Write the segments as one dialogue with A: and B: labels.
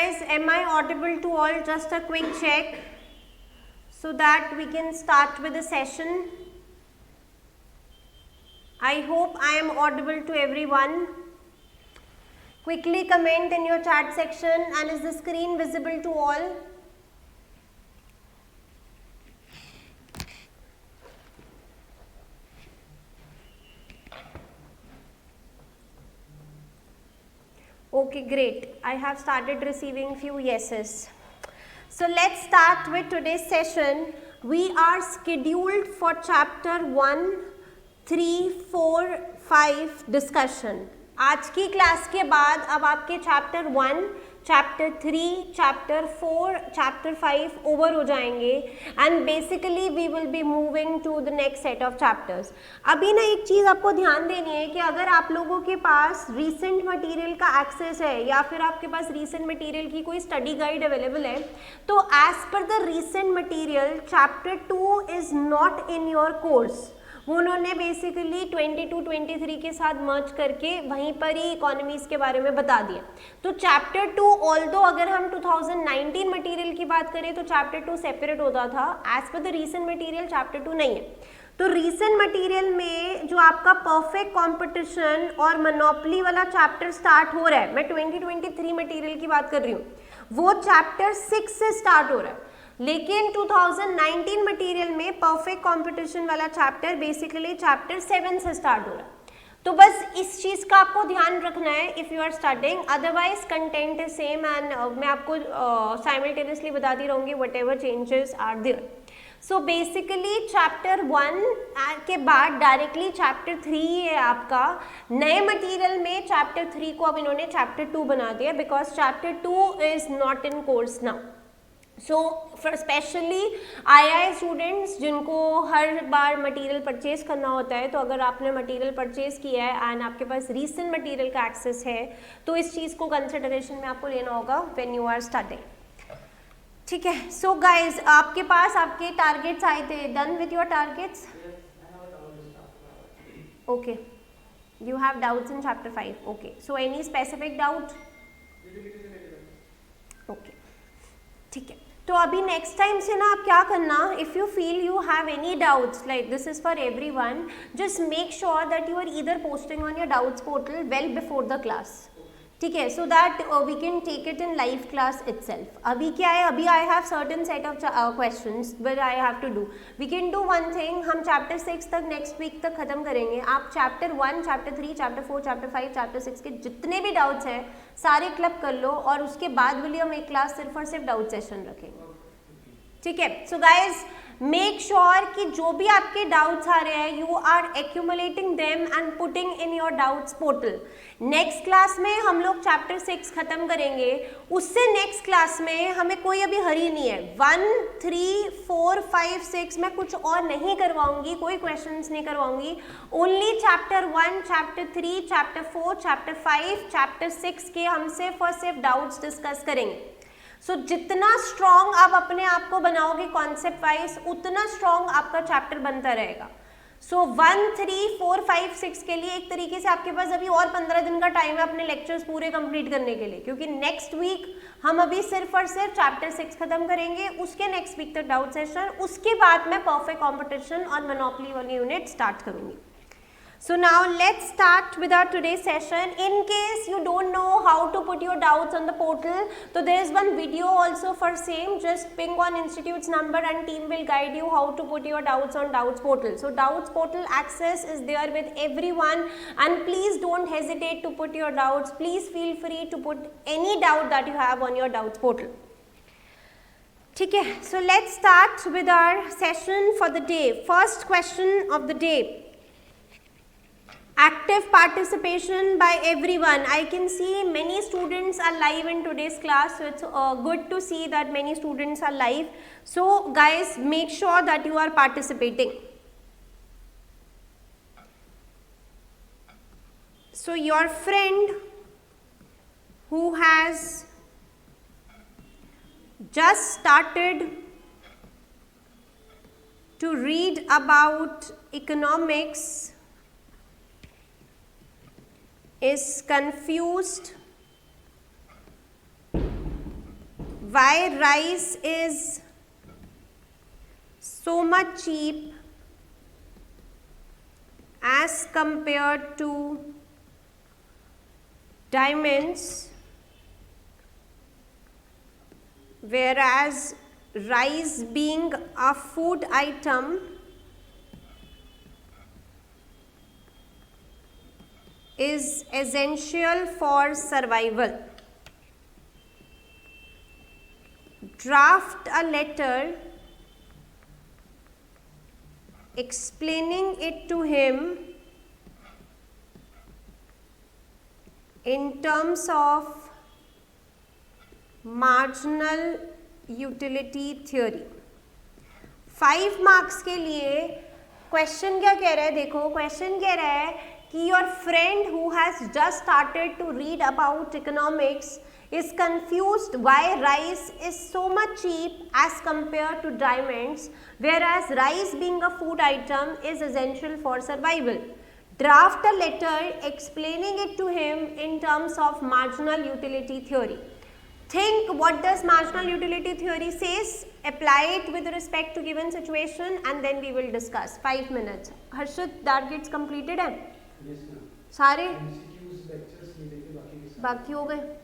A: guys, am I audible to all? Just a quick check so that we can start with the session. I hope I am audible to everyone. Quickly comment in your chat section, and is the screen visible to all? Okay, great. I have started receiving few yeses. So let's start with today's session. We are scheduled for chapter 1, 3, 4, 5 discussion. आज की class के बाद अब आपके chapter 1, chapter 3, chapter 4, chapter 5 over हो जाएंगे and basically we will be moving to the next set of chapters. अभी ना एक चीज़ आपको ध्यान देनी है कि अगर आप लोगों के पास रीसेंट मटेरियल का एक्सेस है या फिर आपके पास रीसेंट मटेरियल की कोई स्टडी गाइड अवेलेबल है, तो as per the recent material chapter 2 is not in your course. वो उन्होंने बेसिकली 22-23 के साथ मर्ज करके वहीं पर ही इकोनॉमीज़ के बारे में बता दिया. तो चैप्टर 2 ऑल्दो अगर हम 2019 मटेरियल की बात करें तो चैप्टर 2 सेपरेट होता था. As per the recent material chapter 2 नहीं है. तो रीसेंट मटेरियल में जो आपका परफेक्ट कंपटीशन और मोनोपोली वाला चैप्टर स्टार्ट हो रहा है, मैं 2023 मटेरियल की बात कर रही हूँ, वो चैप्टर 6 से स्टार्ट हो रहा है. लेकिन 2019 मटेरियल में परफेक्ट कंपटीशन वाला चैप्टर बेसिकली चैप्टर 7 से स्टार्ट हो रहा है. तो बस इस चीज़ का आपको ध्यान रखना है if you are starting. Otherwise content is same and मैं आपको साइमल्टेनियसली बताती रहूँगी whatever changes are there. So basically chapter 1 के बाद डायरेक्टली चैप्टर 3 है आपका. नए मटेरियल में चैप्टर 3 को अब इन्होंने चैप्टर 2 बना दिया because chapter 2 is not in course now. So for specially I students जिनको हर बार मटेरियल परचेज करना होता है, तो अगर आपने मटेरियल परचेज किया है एंड आपके पास रीसेंट मटेरियल का एक्सेस है तो इस चीज़ को कंसिडरेशन में आपको लेना होगा व्हेन यू आर स्टार्टिंग. ठीक है. सो गाइज, आपके पास आपके टारगेट्स आए थे. Done with your targets? Okay. You have doubts in chapter 5. Okay. So any specific doubt? Okay, ठीक है. तो अभी नेक्स्ट टाइम से ना आप क्या करना, if you feel you have any doubts, like this is for everyone, just make sure that you are either posting on your doubts portal well before the class. ठीक है, so that we can take it in live class itself. अभी क्या है, अभी I have certain set of questions but I have to do. We can do one thing, हम chapter 6 तक next week तक खत्म करेंगे. आप chapter 1, chapter 3, chapter 4, chapter 5, chapter 6 के जितने भी डाउट्स हैं सारे क्लब कर लो और उसके बाद वाली हम एक क्लास सिर्फ और सिर्फ डाउट सेशन रखेंगे. ठीक है. सो गाइज, मेक श्योर कि जो भी आपके डाउट्स आ रहे हैं you are accumulating them and putting in your doubts portal. Next class में हम लोग चैप्टर 6 खत्म करेंगे. उससे नेक्स्ट क्लास में हमें कोई अभी हरी नहीं है. 1, 3, 4, 5, 6 मैं कुछ और नहीं करवाऊंगी, कोई क्वेश्चंस नहीं करवाऊंगी. Only chapter 1, chapter 3, chapter 4, chapter 5, chapter 6 के हम सिर्फ और सिर्फ डाउट्स डिस्कस करेंगे. सो जितना स्ट्रॉन्ग आप अपने आप को बनाओगे कॉन्सेप्ट वाइज, उतना स्ट्रॉन्ग आपका चैप्टर बनता रहेगा. सो 1, 3, 4, 5, 6 के लिए एक तरीके से आपके पास अभी और 15 दिन का टाइम है अपने लेक्चर्स पूरे कंप्लीट करने के लिए, क्योंकि नेक्स्ट वीक हम अभी सिर्फ और सिर्फ चैप्टर 6 खत्म करेंगे. उसके नेक्स्ट वीक तक डाउट सेशन, उसके बाद मैं परफेक्ट कॉम्पिटिशन और मोनोपोली वाली यूनिट स्टार्ट करूँगी. So now let's start with our today's session. In case you don't know how to put your doubts on the portal, so there is one video also for same. Just ping on institute's number and team will guide you how to put your doubts on doubts portal. So doubts portal access is there with everyone, and please don't hesitate to put your doubts. Please feel free to put any doubt that you have on your doubts portal. ठीक है. So let's start with our session for the day. First question of the day. Active participation by everyone. I can see many students are live in today's class, so it's good to see that many students are live. So guys, make sure that you are participating. So your friend who has just started to read about economics is confused why rice is so much cheap as compared to diamonds, whereas rice being a food item is essential for survival. Draft a letter explaining it to him in terms of marginal utility theory. 5 marks के लिए question क्या कह रहा है? देखो question कह रहा है कि your friend who has just started to read about economics is confused why rice is so much cheap as compared to diamonds, whereas rice being a food item is essential for survival. Draft a letter explaining it to him in terms of marginal utility theory. Think what does marginal utility theory says, apply it with respect to given situation and then we will discuss. 5 minutes. Harshit, that gets completed है?
B: Yes ma'am.
A: सारे
B: MCQs lectures ये लेके बाकी के सारे
A: बाकी हो गए?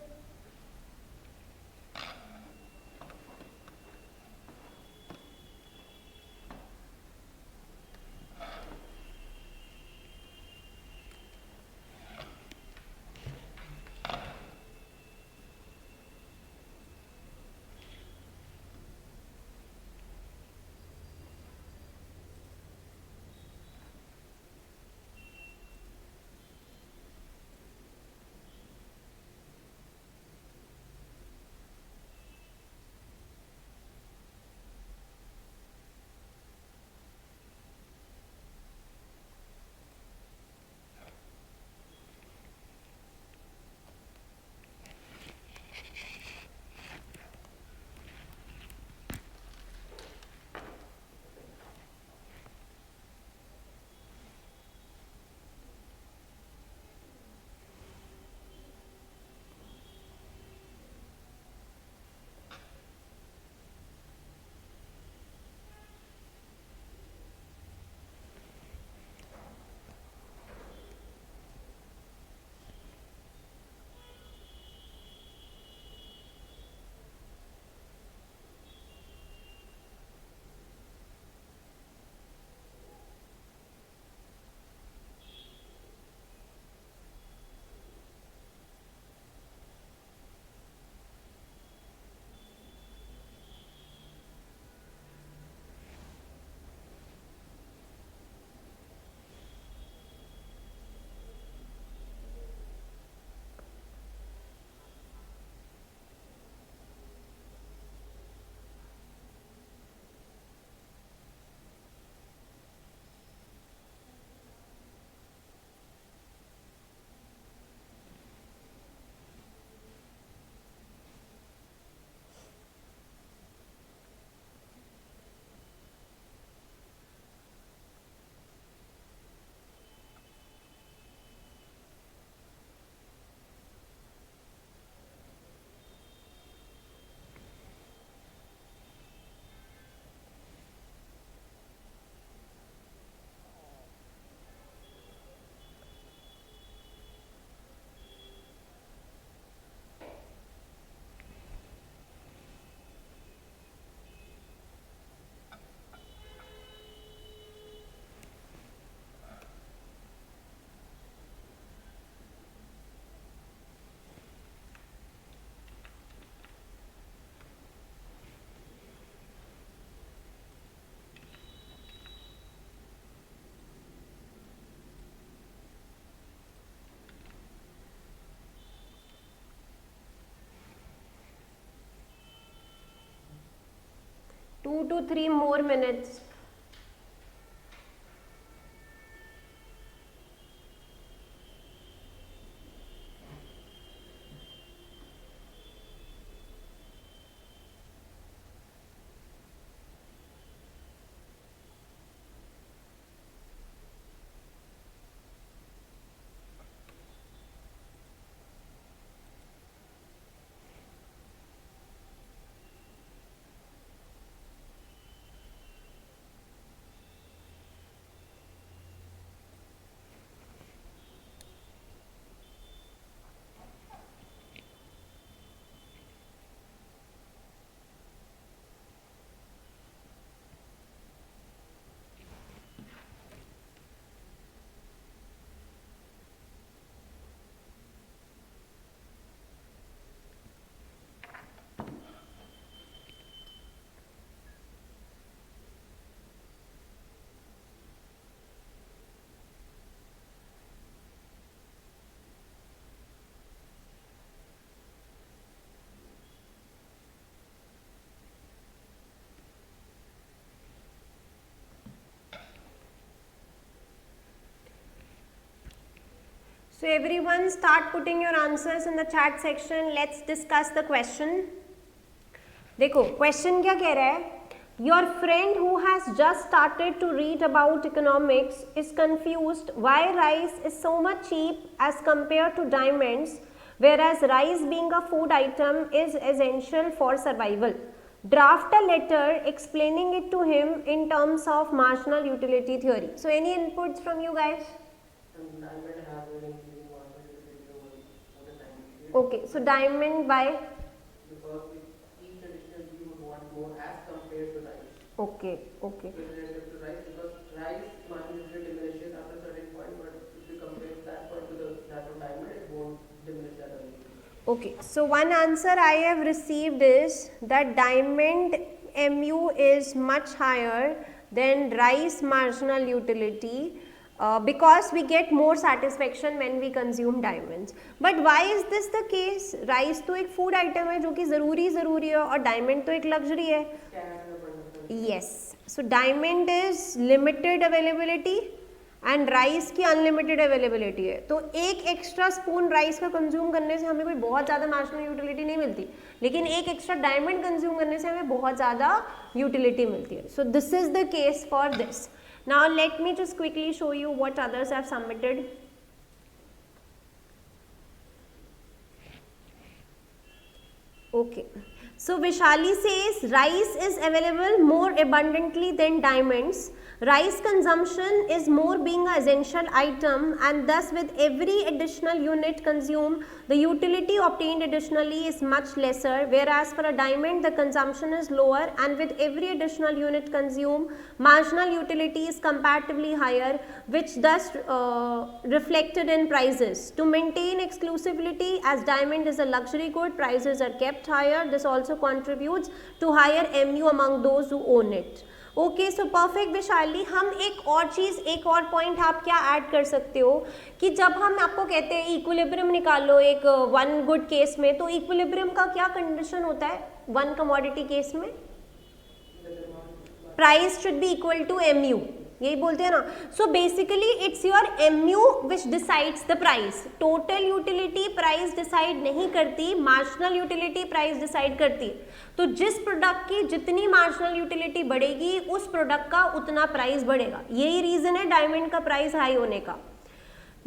A: Two to three more minutes. So everyone start putting your answers in the chat section. Let's discuss the question. देखो क्वेश्चन क्या कह रहा है? Your friend who has just started to read about economics is confused why rice is so much cheap as compared to diamonds, whereas rice being a food item is essential for survival. Draft a letter explaining it to him in terms of marginal utility theory. So any inputs from you guys?
B: Diamond has an increasing market utility over the time period.
A: Okay, so diamond why?
B: Because with each additional you would want more as compared to rice.
A: Okay, okay.
B: With relative to rice, because rice market utility diminishes after a certain point, but if you compare that point to that of diamond, it won't diminish that early.
A: Okay, so one answer I have received is that diamond MU is much higher than rice marginal utility because we get more satisfaction when we consume diamonds. But why is this the case? Rice तो एक food item है जो कि ज़रूरी है और diamond तो एक luxury है. Yes, so diamond is limited availability and rice की अनलिमिटेड अवेलेबिलिटी है. तो एक एक्स्ट्रा स्पून राइस का कंज्यूम करने से हमें कोई बहुत ज़्यादा मार्जिनल यूटिलिटी नहीं मिलती, लेकिन एक एक्स्ट्रा डायमंड कंज्यूम करने से हमें बहुत ज़्यादा यूटिलिटी मिलती है. सो this is the case for this. Now let me just quickly show you what others have submitted. Okay, so Vishali says rice is available more abundantly than diamonds. Rice consumption is more being an essential item, and thus with every additional unit consumed, the utility obtained additionally is much lesser, whereas for a diamond the consumption is lower, and with every additional unit consumed, marginal utility is comparatively higher, which thus reflected in prices. To maintain exclusivity, as diamond is a luxury good, prices are kept higher. This also contributes to higher MU among those who own it. Okay, so perfect Vishali. हम एक और चीज़, एक और point आप क्या add कर सकते हो कि जब हम आपको कहते हैं इक्विलिब्रियम निकालो एक वन गुड केस में, तो इक्विलिब्रियम का क्या कंडीशन होता है वन कमोडिटी केस में? Price should be equal to M U, यही बोलते हैं ना. So basically it's your MU which decides the price. Total utility price decide नहीं करती, मार्जिनल यूटिलिटी प्राइस डिसाइड करती है. तो जिस प्रोडक्ट की जितनी मार्जिनल यूटिलिटी बढ़ेगी उस प्रोडक्ट का उतना प्राइस बढ़ेगा. यही रीजन है डायमंड का प्राइस हाई होने का.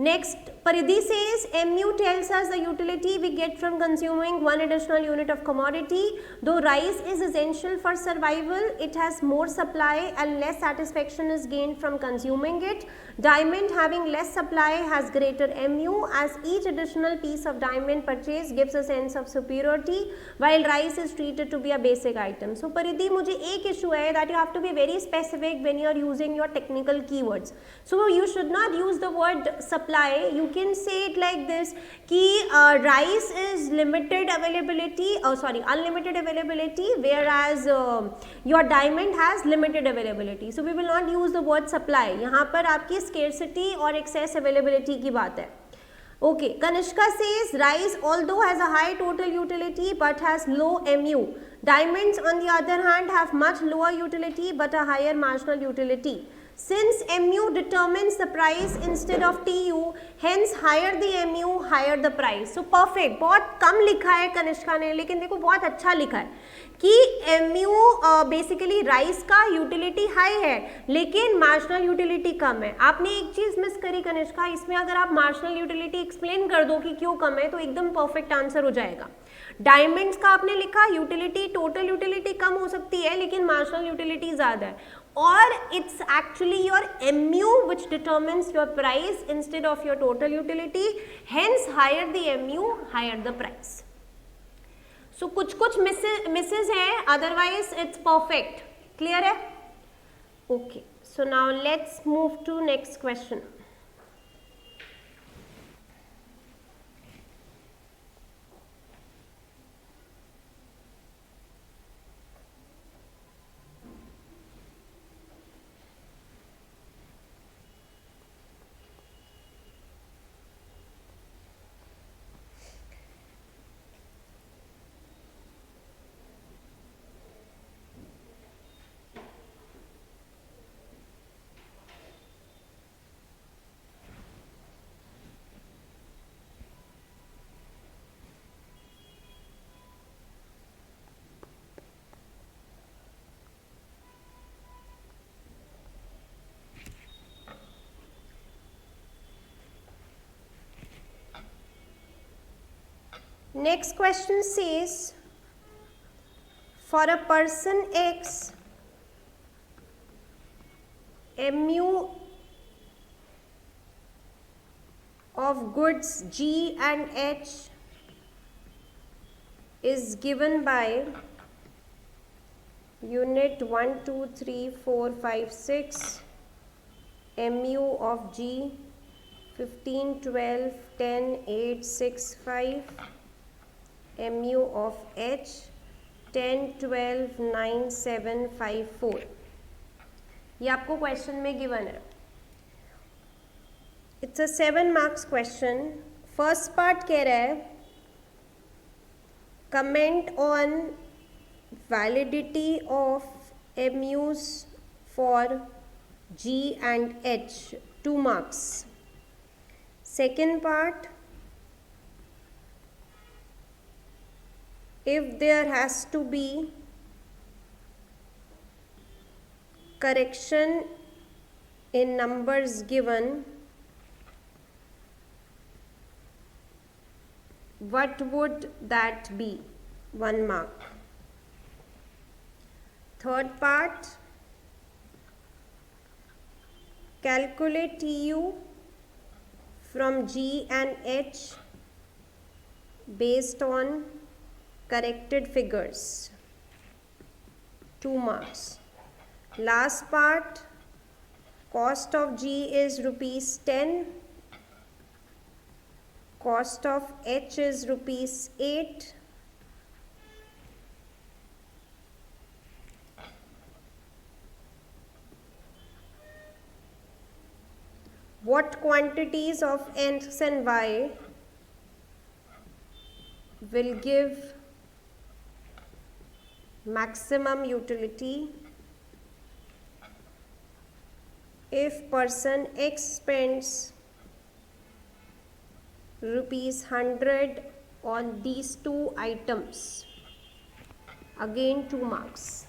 A: Next, Paridhi says MU tells us the utility we get from consuming one additional unit of commodity. Though rice is essential for survival, it has more supply and less satisfaction is gained from consuming it. Diamond, having less supply, has greater MU, as each additional piece of diamond purchase gives a sense of superiority, while rice is treated to be a basic item. So Paridhi, मुझे एक issue है that you have to be very specific when you are using your technical keywords. So you should not use the word supply. You can say it like this कि rice is limited availability, unlimited availability, whereas your diamond has limited availability. So we will not use the word supply. यहाँ पर आपकी scarcity और excess availability की बात है. Okay, Kanishka says rice although has a high total utility but has low MU. Diamonds on the other hand have much lower utility but a higher marginal utility. Since MU determines the price instead of TU, hence higher the MU, higher the price. So perfect. बहुत कम लिखा है कनिष्का ने, लेकिन देखो बहुत अच्छा लिखा है कि MU बेसिकली राइस का यूटिलिटी हाई है लेकिन मार्जिनल यूटिलिटी कम है. आपने एक चीज़ मिस करी कनिष्का, इसमें अगर आप मार्जिनल यूटिलिटी एक्सप्लेन कर दो कि क्यों कम है तो एकदम परफेक्ट आंसर हो जाएगा. डायमंड्स का आपने लिखा यूटिलिटी, टोटल यूटिलिटी कम हो सकती है लेकिन मार्जिनल यूटिलिटी ज़्यादा है, or it's actually your MU which determines your price instead of your total utility, hence higher the MU, higher the price. So कुछ misses हैं, otherwise it's perfect. Clear है? Okay, so now let's move to next question. Next question says, for a person X, mu of goods G and H is given by unit 1, 2, 3, 4, 5, 6, mu of G 15, 12, 10, 8, 6, 5, mu of H 10, 12, 9, 7, 5, 4. ये आपको question में given है. It's a 7 marks question. First part कह रहा है comment on validity of MUs for G and H, 2 marks. Second part, if there has to be correction in numbers given, what would that be? 1 mark. Third part, calculate TU from G and H based on corrected figures, 2 marks. Last part, cost of G is rupees 10, cost of H is rupees 8, what quantities of X and Y will give maximum utility if person X spends rupees 100 on these 2 items. Again 2 marks.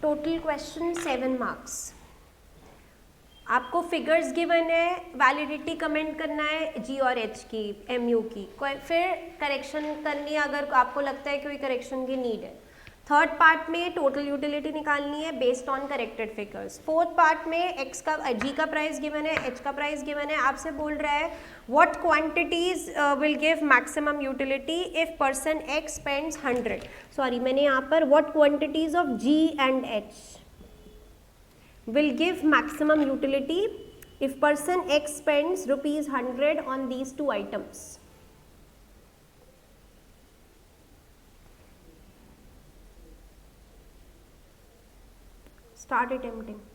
A: Total question 7 marks. आपको figures given है, validity comment करना है जी और H की, MU की, फिर correction करनी है अगर आपको लगता है कि कोई करेक्शन की नीड है. थर्ड पार्ट में टोटल यूटिलिटी निकालनी है based on corrected figures. Fourth part में एक्स का जी का प्राइस गिवन है, एच का प्राइस गिवन है, आपसे बोल रहा है what quantities will give maximum utility if person X spends 100. Sorry, मैंने यहाँ पर what quantities of G and H will give maximum utility if person X spends rupees 100 on these 2 items. Start attempting.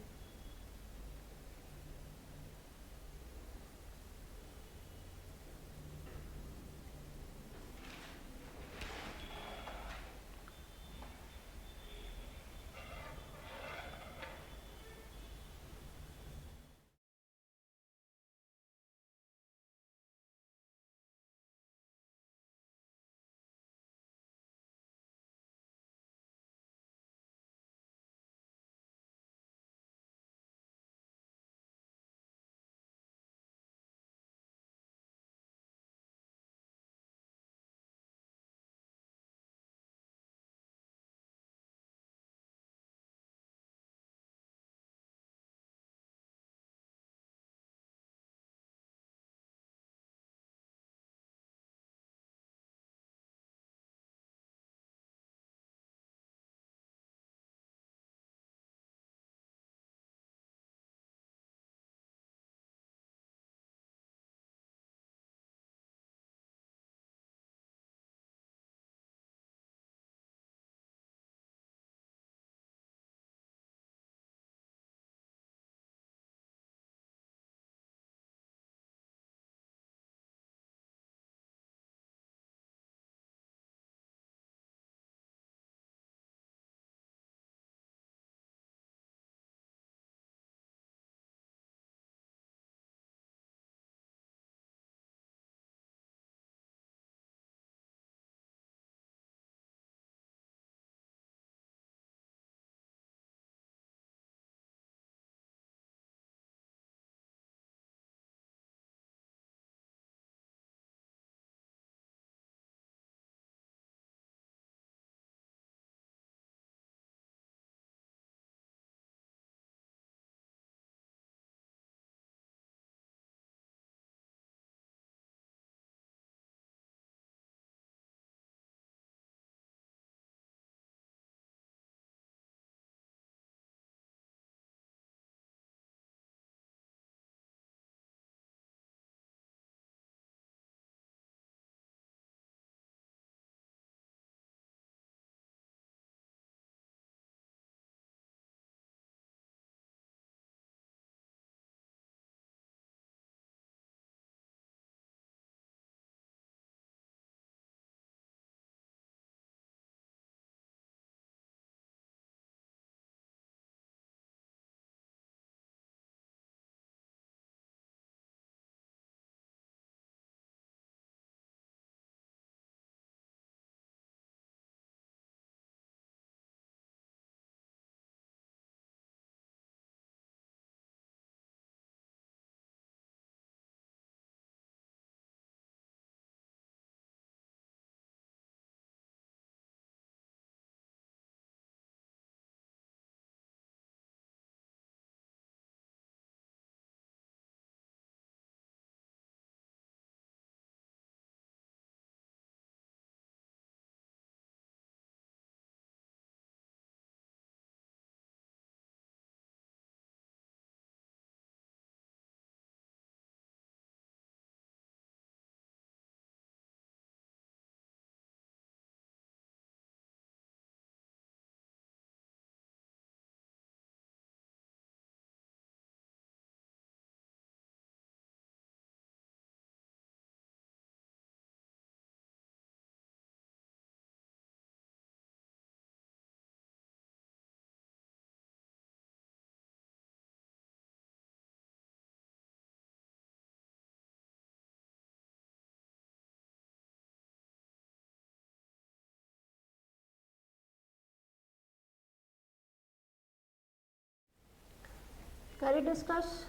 A: Can we discuss?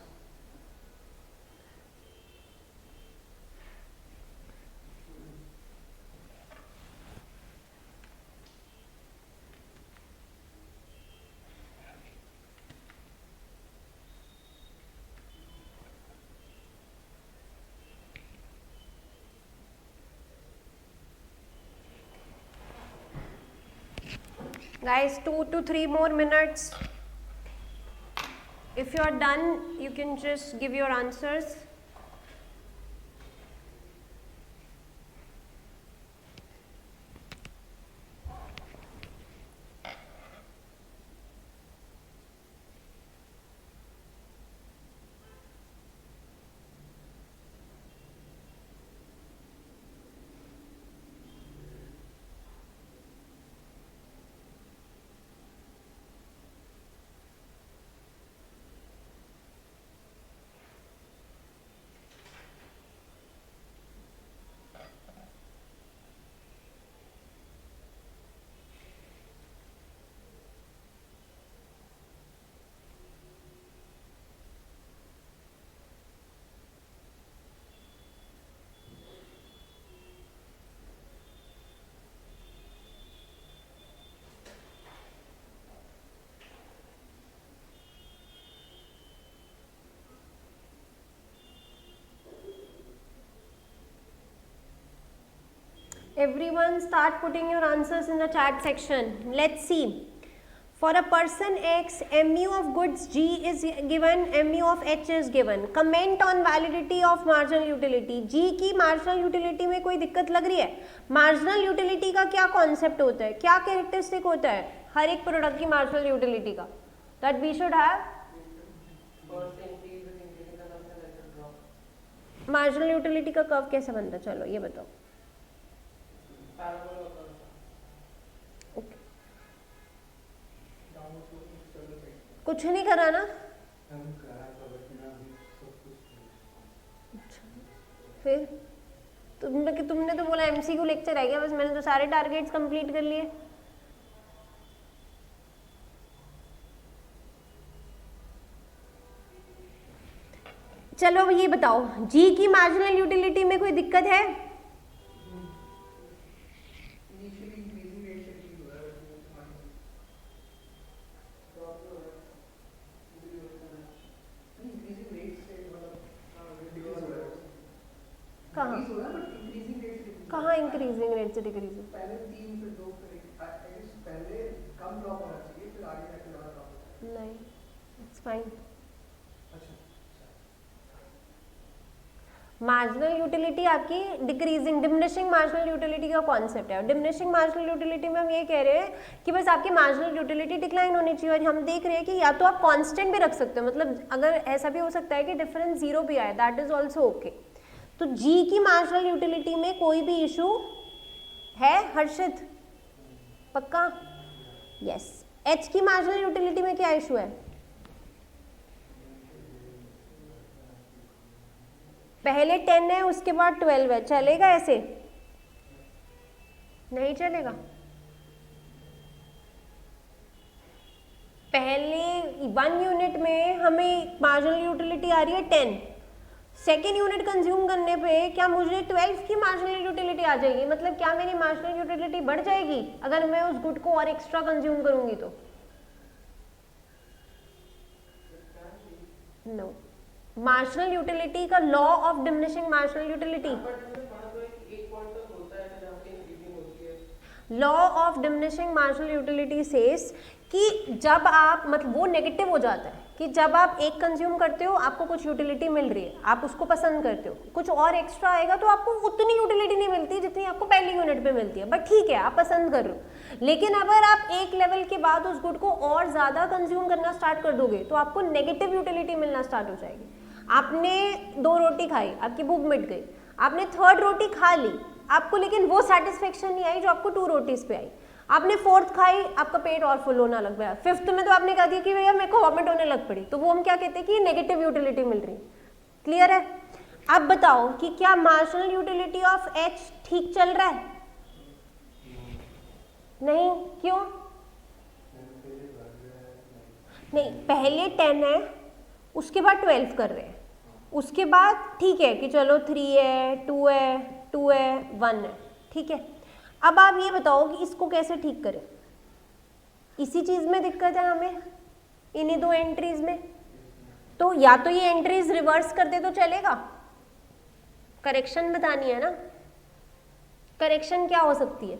A: Guys, 2 to 3 more minutes. If you are done, you can just give your answers. Everyone start putting your answers in the chat section. Let's see. For a person X, mu of goods G is given, mu of H is given. Comment on validity of marginal utility. G की marginal utility में कोई दिक्कत लग रही है? Marginal utility का क्या concept होता है? क्या characteristic होता है हर एक product की marginal utility का? That we should have. Marginal utility का curve कैसे बनता है? चलो ये बताओ. Okay. कुछ नहीं करा ना? फिर तुमने तो बोला MCQ लेक्चर है क्या? बस मैंने तो सारे टारगेट्स कंप्लीट कर लिए. चलो ये बताओ, G की मार्जिनल यूटिलिटी में कोई दिक्कत है? कहाँ इंक्रीजिंग रेट से डिक्रीजिंग?
B: पहले 3 फिर 2 पहले कम ड्रॉप होना चाहिए, फिर आगे जाके ज़्यादा ड्रॉप.
A: नहीं, इट्स फाइन. मार्जिनल यूटिलिटी आपकी डिक्रीजिंग, डिमिनिशिंग मार्जिनल यूटिलिटी का कॉन्सेप्ट है. और डिमिनिशिंग मार्जिनल यूटिलिटी में हम ये कह रहे हैं कि बस आपकी मार्जिनल यूटिलिटी डिक्लाइन होनी चाहिए. और हम देख रहे हैं कि या तो आप कांस्टेंट भी रख सकते हो, मतलब अगर ऐसा भी हो सकता है कि डिफरेंस 0 भी आए, दैट इज ऑल्सो ओके. तो G की मार्जिनल यूटिलिटी में कोई भी इशू है हर्षित? पक्का? यस. H की मार्जिनल यूटिलिटी में क्या इशू है? पहले 10 है, उसके बाद 12 है. चलेगा ऐसे? नहीं चलेगा. पहले 1 यूनिट में हमें मार्जिनल यूटिलिटी आ रही है 10. सेकेंड यूनिट कंज्यूम करने पे क्या मुझे 12 की मार्जिनल यूटिलिटी आ जाएगी? मतलब क्या मेरी मार्जिनल यूटिलिटी बढ़ जाएगी अगर मैं उस गुड को और एक्स्ट्रा कंज्यूम करूंगी तो? नो. मार्जिनल यूटिलिटी का law of diminishing marginal utility, law of diminishing marginal utility says कि जब आप, मतलब वो नेगेटिव हो जाता है कि जब आप एक कंज्यूम करते हो आपको कुछ यूटिलिटी मिल रही है, आप उसको पसंद करते हो, कुछ और एक्स्ट्रा आएगा तो आपको उतनी यूटिलिटी नहीं मिलती जितनी आपको पहली यूनिट पे मिलती है. बट ठीक है, आप पसंद कर रहे हो. लेकिन अगर आप एक लेवल के बाद उस गुड को और ज़्यादा कंज्यूम करना स्टार्ट कर दोगे तो आपको नेगेटिव यूटिलिटी मिलना स्टार्ट हो जाएगी. आपने 2 रोटी खाई, आपकी भूख मिट गई, आपने 3rd रोटी खा ली, आपको लेकिन वो सेटिस्फेक्शन नहीं आई जो आपको 2 रोटीज पे आई. आपने 4th खाई, आपका पेट और फुल होना लग गया. 5th में तो आपने कहा दिया कि भैया मेरे को वॉमिट होने लग पड़ी, तो वो हम क्या कहते हैं कि नेगेटिव यूटिलिटी मिल रही. क्लियर है? अब बताओ कि क्या मार्जिनल यूटिलिटी ऑफ H ठीक चल रहा है? नहीं. क्यों नहीं? पहले 10 है, उसके बाद 12 कर रहे हैं, उसके बाद ठीक है कि चलो 3 है, 2 है, 2 है, 1 है, ठीक है। अब आप ये बताओ कि इसको कैसे ठीक करें, इसी चीज़ में दिक्कत है हमें, इन्हीं दो एंट्रीज में। तो या तो ये एंट्रीज रिवर्स कर दे तो चलेगा, करेक्शन बतानी है ना, करेक्शन क्या हो सकती है?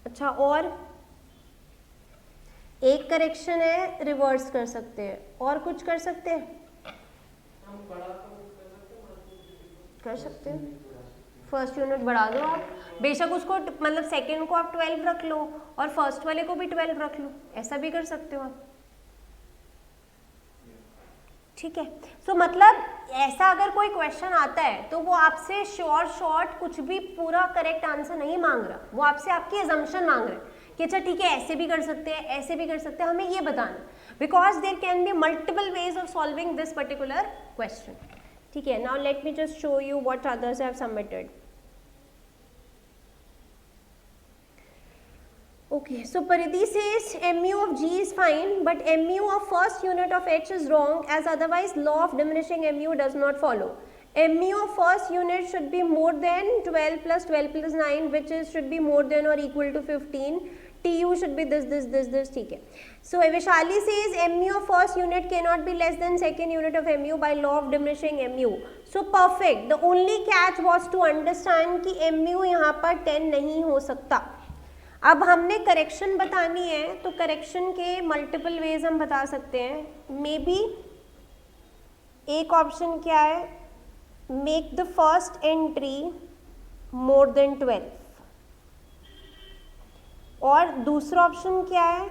A: अच्छा, और एक करेक्शन है रिवर्स कर सकते हैं, और कुछ कर सकते हैं? कर सकते हैं, फर्स्ट यूनिट बढ़ा दो आप, बेशक उसको मतलब सेकंड को आप 12 रख लो और फर्स्ट वाले को भी 12 रख लो, ऐसा भी कर सकते हो आप, ठीक है। सो मतलब ऐसा अगर कोई क्वेश्चन आता है तो वो आपसे शॉर्ट कुछ भी पूरा करेक्ट आंसर नहीं मांग रहा, वो आपसे आपकी एजम्पशन मांग रहा है कि अच्छा ठीक है ऐसे भी कर सकते हैं, ऐसे भी कर सकते हैं, हमें ये बताना, because there can be multiple ways of solving this particular question, ठीक है। Now let me just show you what others have submitted. Okay, so Paridhi says mu of G is fine, but mu of first unit of H is wrong, as otherwise law of diminishing mu does not follow. Mu of first unit should be more than 12 plus 12 plus 9, which is should be more than or equal to 15. Tu should be this, ठीक है. So Vishali says mu of first unit cannot be less than second unit of mu by law of diminishing mu. So perfect. The only catch was to understand कि mu यहाँ पर 10 नहीं हो सकता. अब हमने करेक्शन बतानी है तो करेक्शन के मल्टीपल वेज हम बता सकते हैं। मे बी एक ऑप्शन क्या है, make the first entry more than 12, और दूसरा ऑप्शन क्या है,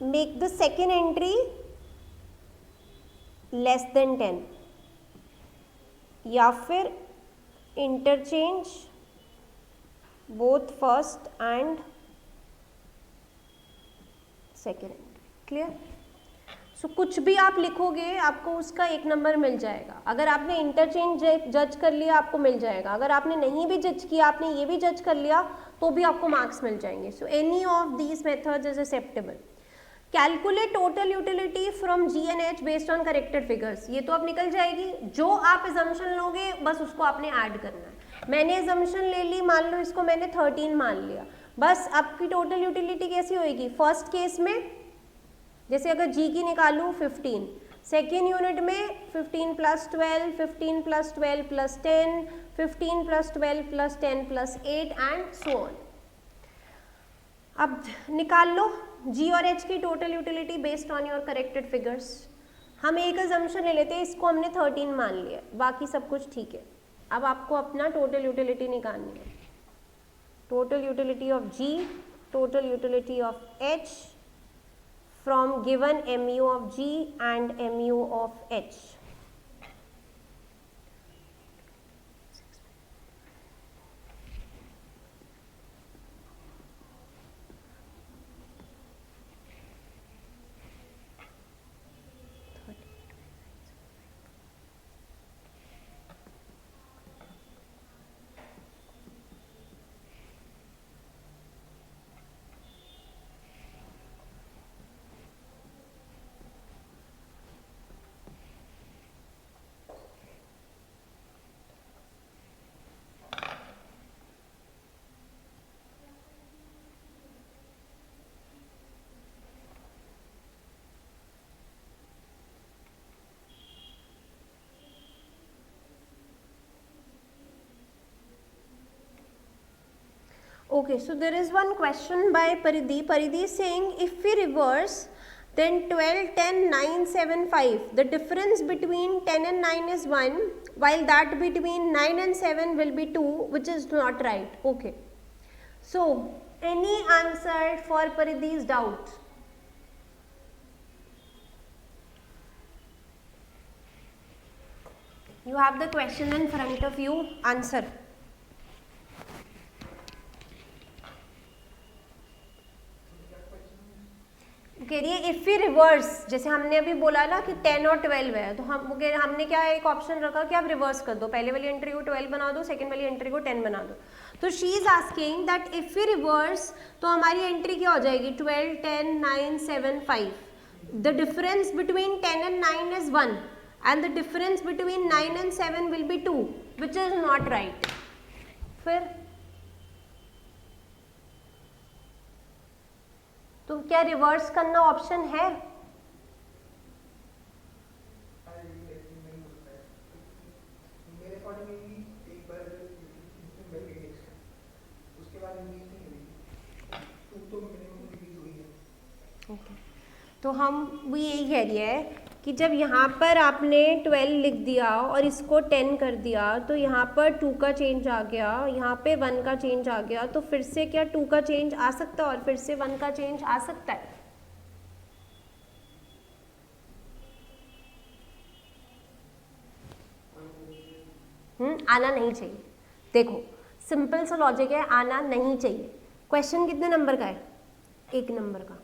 A: make the second entry less than 10, या फिर interchange both first and second entry, clear? So कुछ भी आप लिखोगे आपको उसका 1 नंबर मिल जाएगा। अगर आपने इंटरचेंज जज कर लिया आपको मिल जाएगा, अगर आपने नहीं भी जज किया, आपने ये भी जज कर लिया तो भी आपको मार्क्स मिल जाएंगे। So any of these methods is acceptable. Calculate total utility from G and H based on corrected figures, ये तो अब निकल जाएगी, जो आप एजम्पशन लोगे बस उसको आपने ऐड करना है। मैंने एजम्पशन ले ली, मान लो इसको मैंने 13 मान लिया, बस आपकी टोटल यूटिलिटी कैसी होएगी, फर्स्ट केस में जैसे अगर जी की निकालूँ 15, सेकेंड यूनिट में 15 plus 12, 15 plus 12 plus 10, 15 plus 12 plus 10 plus 8 and so on. अब निकाल लो जी और एच की total utility based on your corrected figures. हम एक एजम्पशन ले लेते हैं, इसको हमने 13 मान लिया, बाकी सब कुछ ठीक है। अब आपको अपना टोटल यूटिलिटी निकालनी है, total utility of G, total utility of H from given mu of G and mu of H. Okay, so there is one question by Paridhi. Paridhi is saying if we reverse then 12, 10, 9, 7, 5. The difference between 10 and 9 is 1, while that between 9 and 7 will be 2, which is not right. Okay. So, any answer for Paridhi's doubt? You have the question in front of you. Answer. कह रही है if we reverse, जैसे हमने अभी बोला ना कि 10 और 12 है, तो हमने क्या एक ऑप्शन रखा कि आप रिवर्स कर दो, पहले वाली एंट्री को 12 बना दो, सेकंड वाली एंट्री को 10 बना दो। तो she is asking that if we reverse तो हमारी एंट्री क्या हो जाएगी, 12, 10, 9, 7, 5, the difference between 10 and 9 is 1 and the difference between 9 and 7 will be 2, which is not right. फिर तो क्या रिवर्स करना ऑप्शन है?
C: मेरे अकॉर्डिंग एक बार उसके बाद तो मिनिमम रिलीज हुई है।
A: Okay. तो हम भी यही कह दिया है कि जब यहाँ पर आपने 12 लिख दिया और इसको 10 कर दिया तो यहाँ पर 2 का चेंज आ गया, यहाँ पे 1 का चेंज आ गया, तो फिर से क्या 2 का चेंज आ सकता है और फिर से 1 का चेंज आ सकता है? आना नहीं चाहिए। देखो सिंपल सा लॉजिक है, आना नहीं चाहिए। क्वेश्चन कितने नंबर का है? 1 नंबर का।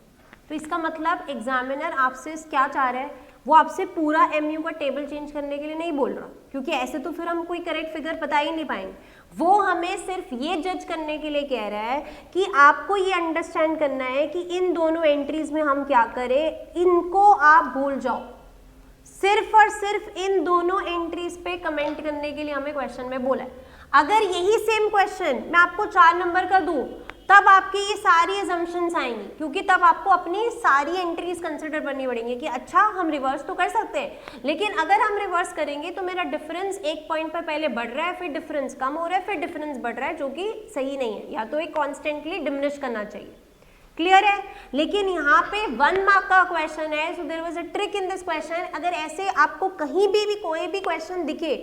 A: तो इसका मतलब एग्जामिनर आपसे क्या चाह रहा है, वो आपसे पूरा MU का टेबल चेंज करने के लिए नहीं बोल रहा, क्योंकि ऐसे तो फिर हम कोई करेक्ट फिगर बता ही नहीं पाएंगे। वो हमें सिर्फ ये जज करने के लिए कह रहा है कि आपको ये अंडरस्टैंड करना है कि इन दोनों एंट्रीज में हम क्या करें, इनको आप भूल जाओ। सिर्फ और सिर्फ इन दोनों एंट्रीज पे कमेंट करने के लिए हमें क्वेश्चन में बोला है। अगर यही सेम क्वेश्चन मैं आपको 4 नंबर का दूं तब आपकी ये सारी अजम्पशंस आएंगी, क्योंकि तब आपको अपनी सारी एंट्रीज कंसिडर करनी पड़ेंगी कि अच्छा हम रिवर्स तो कर सकते हैं, लेकिन अगर हम रिवर्स करेंगे तो मेरा डिफरेंस 1 पॉइंट पर पहले बढ़ रहा है, फिर डिफरेंस कम हो रहा है, फिर डिफरेंस बढ़ रहा है, जो कि सही नहीं है। या तो एक कॉन्स्टेंटली डिमिनिश करना चाहिए। क्लियर है? लेकिन यहाँ पे 1 मार्क का क्वेश्चन है, so there was a trick in this question. अगर ऐसे आपको कहीं भी कोई भी क्वेश्चन दिखे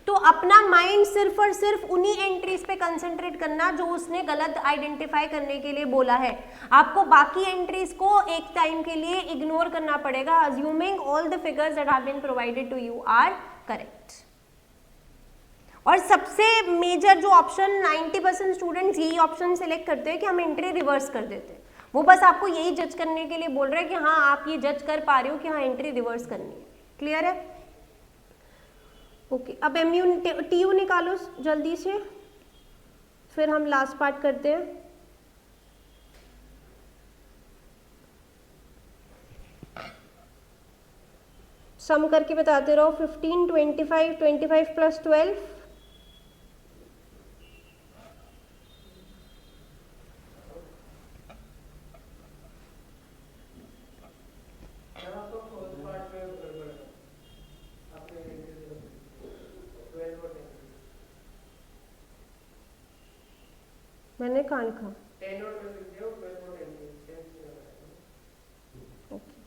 A: तो अपना माइंड सिर्फ और सिर्फ उन्हीं एंट्रीज पे कंसंट्रेट करना जो उसने गलत आइडेंटिफाई करने के लिए बोला है। आपको बाकी एंट्रीज को एक टाइम के लिए इग्नोर करना पड़ेगा, assuming all the figures that have been provided to you are correct. और सबसे मेजर जो ऑप्शन 90% स्टूडेंट्स यही ऑप्शन सेलेक्ट करते हैं कि हम एंट्री रिवर्स कर देते हैं। वो बस आपको यही जज करने के लिए बोल रहे हैं कि हाँ आप ये जज कर पा रहे हो कि हाँ एंट्री रिवर्स करनी है। क्लियर है? ओके, अब MU TU निकालो जल्दी से, फिर हम लास्ट पार्ट करते हैं। सम करके बताते रहो। 15, 25, 25 + 12, मैंने कहाँ लिखा?
B: 10 और 12 लिख दिया, 12 और 10
A: ओके।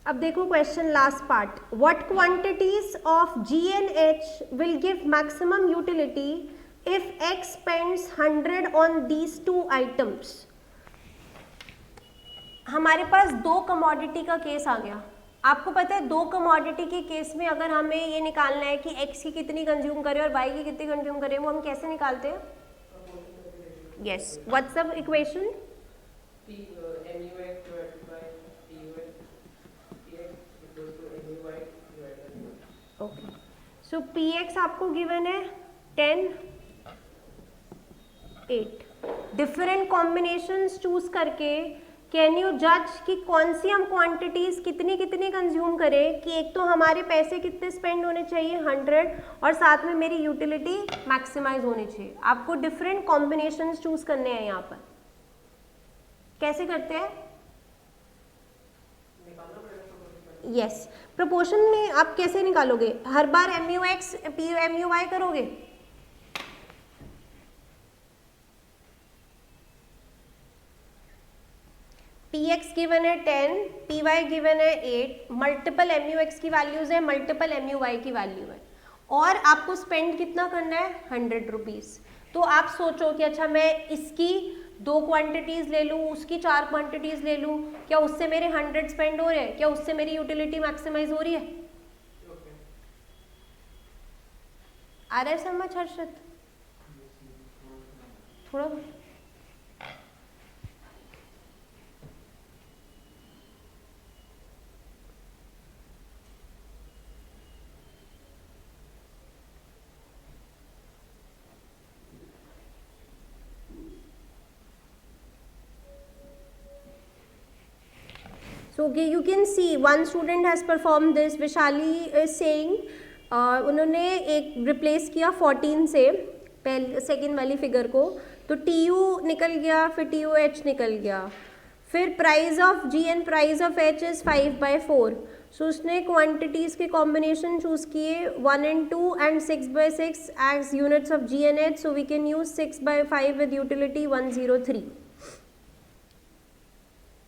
A: अब देखो question last part. What quantities of GNH will give maximum utility if X spends 100 on these 2 items. हमारे पास 2 कमोडिटी का केस आ गया। आपको पता है 2 कमोडिटी के केस में अगर हमें ये निकालना है कि X की कितनी कंज्यूम करे और Y की कितनी कंज्यूम करे, वो हम कैसे निकालते हैं? Yes, what's the equation?
B: MUX divided by TUX, TX equals to MUY divided by
A: okay, so PX आपको गिवन है 10, 8। डिफरेंट कॉम्बिनेशंस चूज करके कैन यू जज कि कौन सी हम क्वांटिटीज कितनी कितनी कंज्यूम करें, कि एक तो हमारे पैसे कितने स्पेंड होने चाहिए 100 और साथ में मेरी यूटिलिटी मैक्सिमाइज होनी चाहिए। आपको डिफरेंट कॉम्बिनेशंस चूज करने हैं। यहाँ पर कैसे करते हैं? यस, प्रोपोर्शन में आप कैसे निकालोगे? हर बार MUX MUY करोगे? PX गिवन है 10, PY गिवन है 8, मल्टीपल MUX की वैल्यूज है, मल्टीपल MUY की वैल्यू है, और आपको स्पेंड कितना करना है 100 रुपीज़। तो आप सोचो कि अच्छा मैं इसकी 2 क्वांटिटीज ले लूँ, उसकी 4 क्वांटिटीज ले लूँ, क्या उससे मेरे 100 स्पेंड हो रहे हैं? क्या उससे मेरी यूटिलिटी मैक्सिमाइज हो रही है? आ रहा है समझ हर्षित? थोड़ा So okay, you can see one student has performed this. Vishali is saying उन्होंने एक रिप्लेस किया 14 से पहले सेकेंड वाली फिगर को, तो TU निकल गया, फिर TOH निकल गया, फिर price of G and price of H is 5/4. सो उसने क्वांटिटीज़ के कॉम्बिनेशन चूज़ किए 1 and 2 and 6/6 as units of G and H. So we can use 6/5 with utility 103.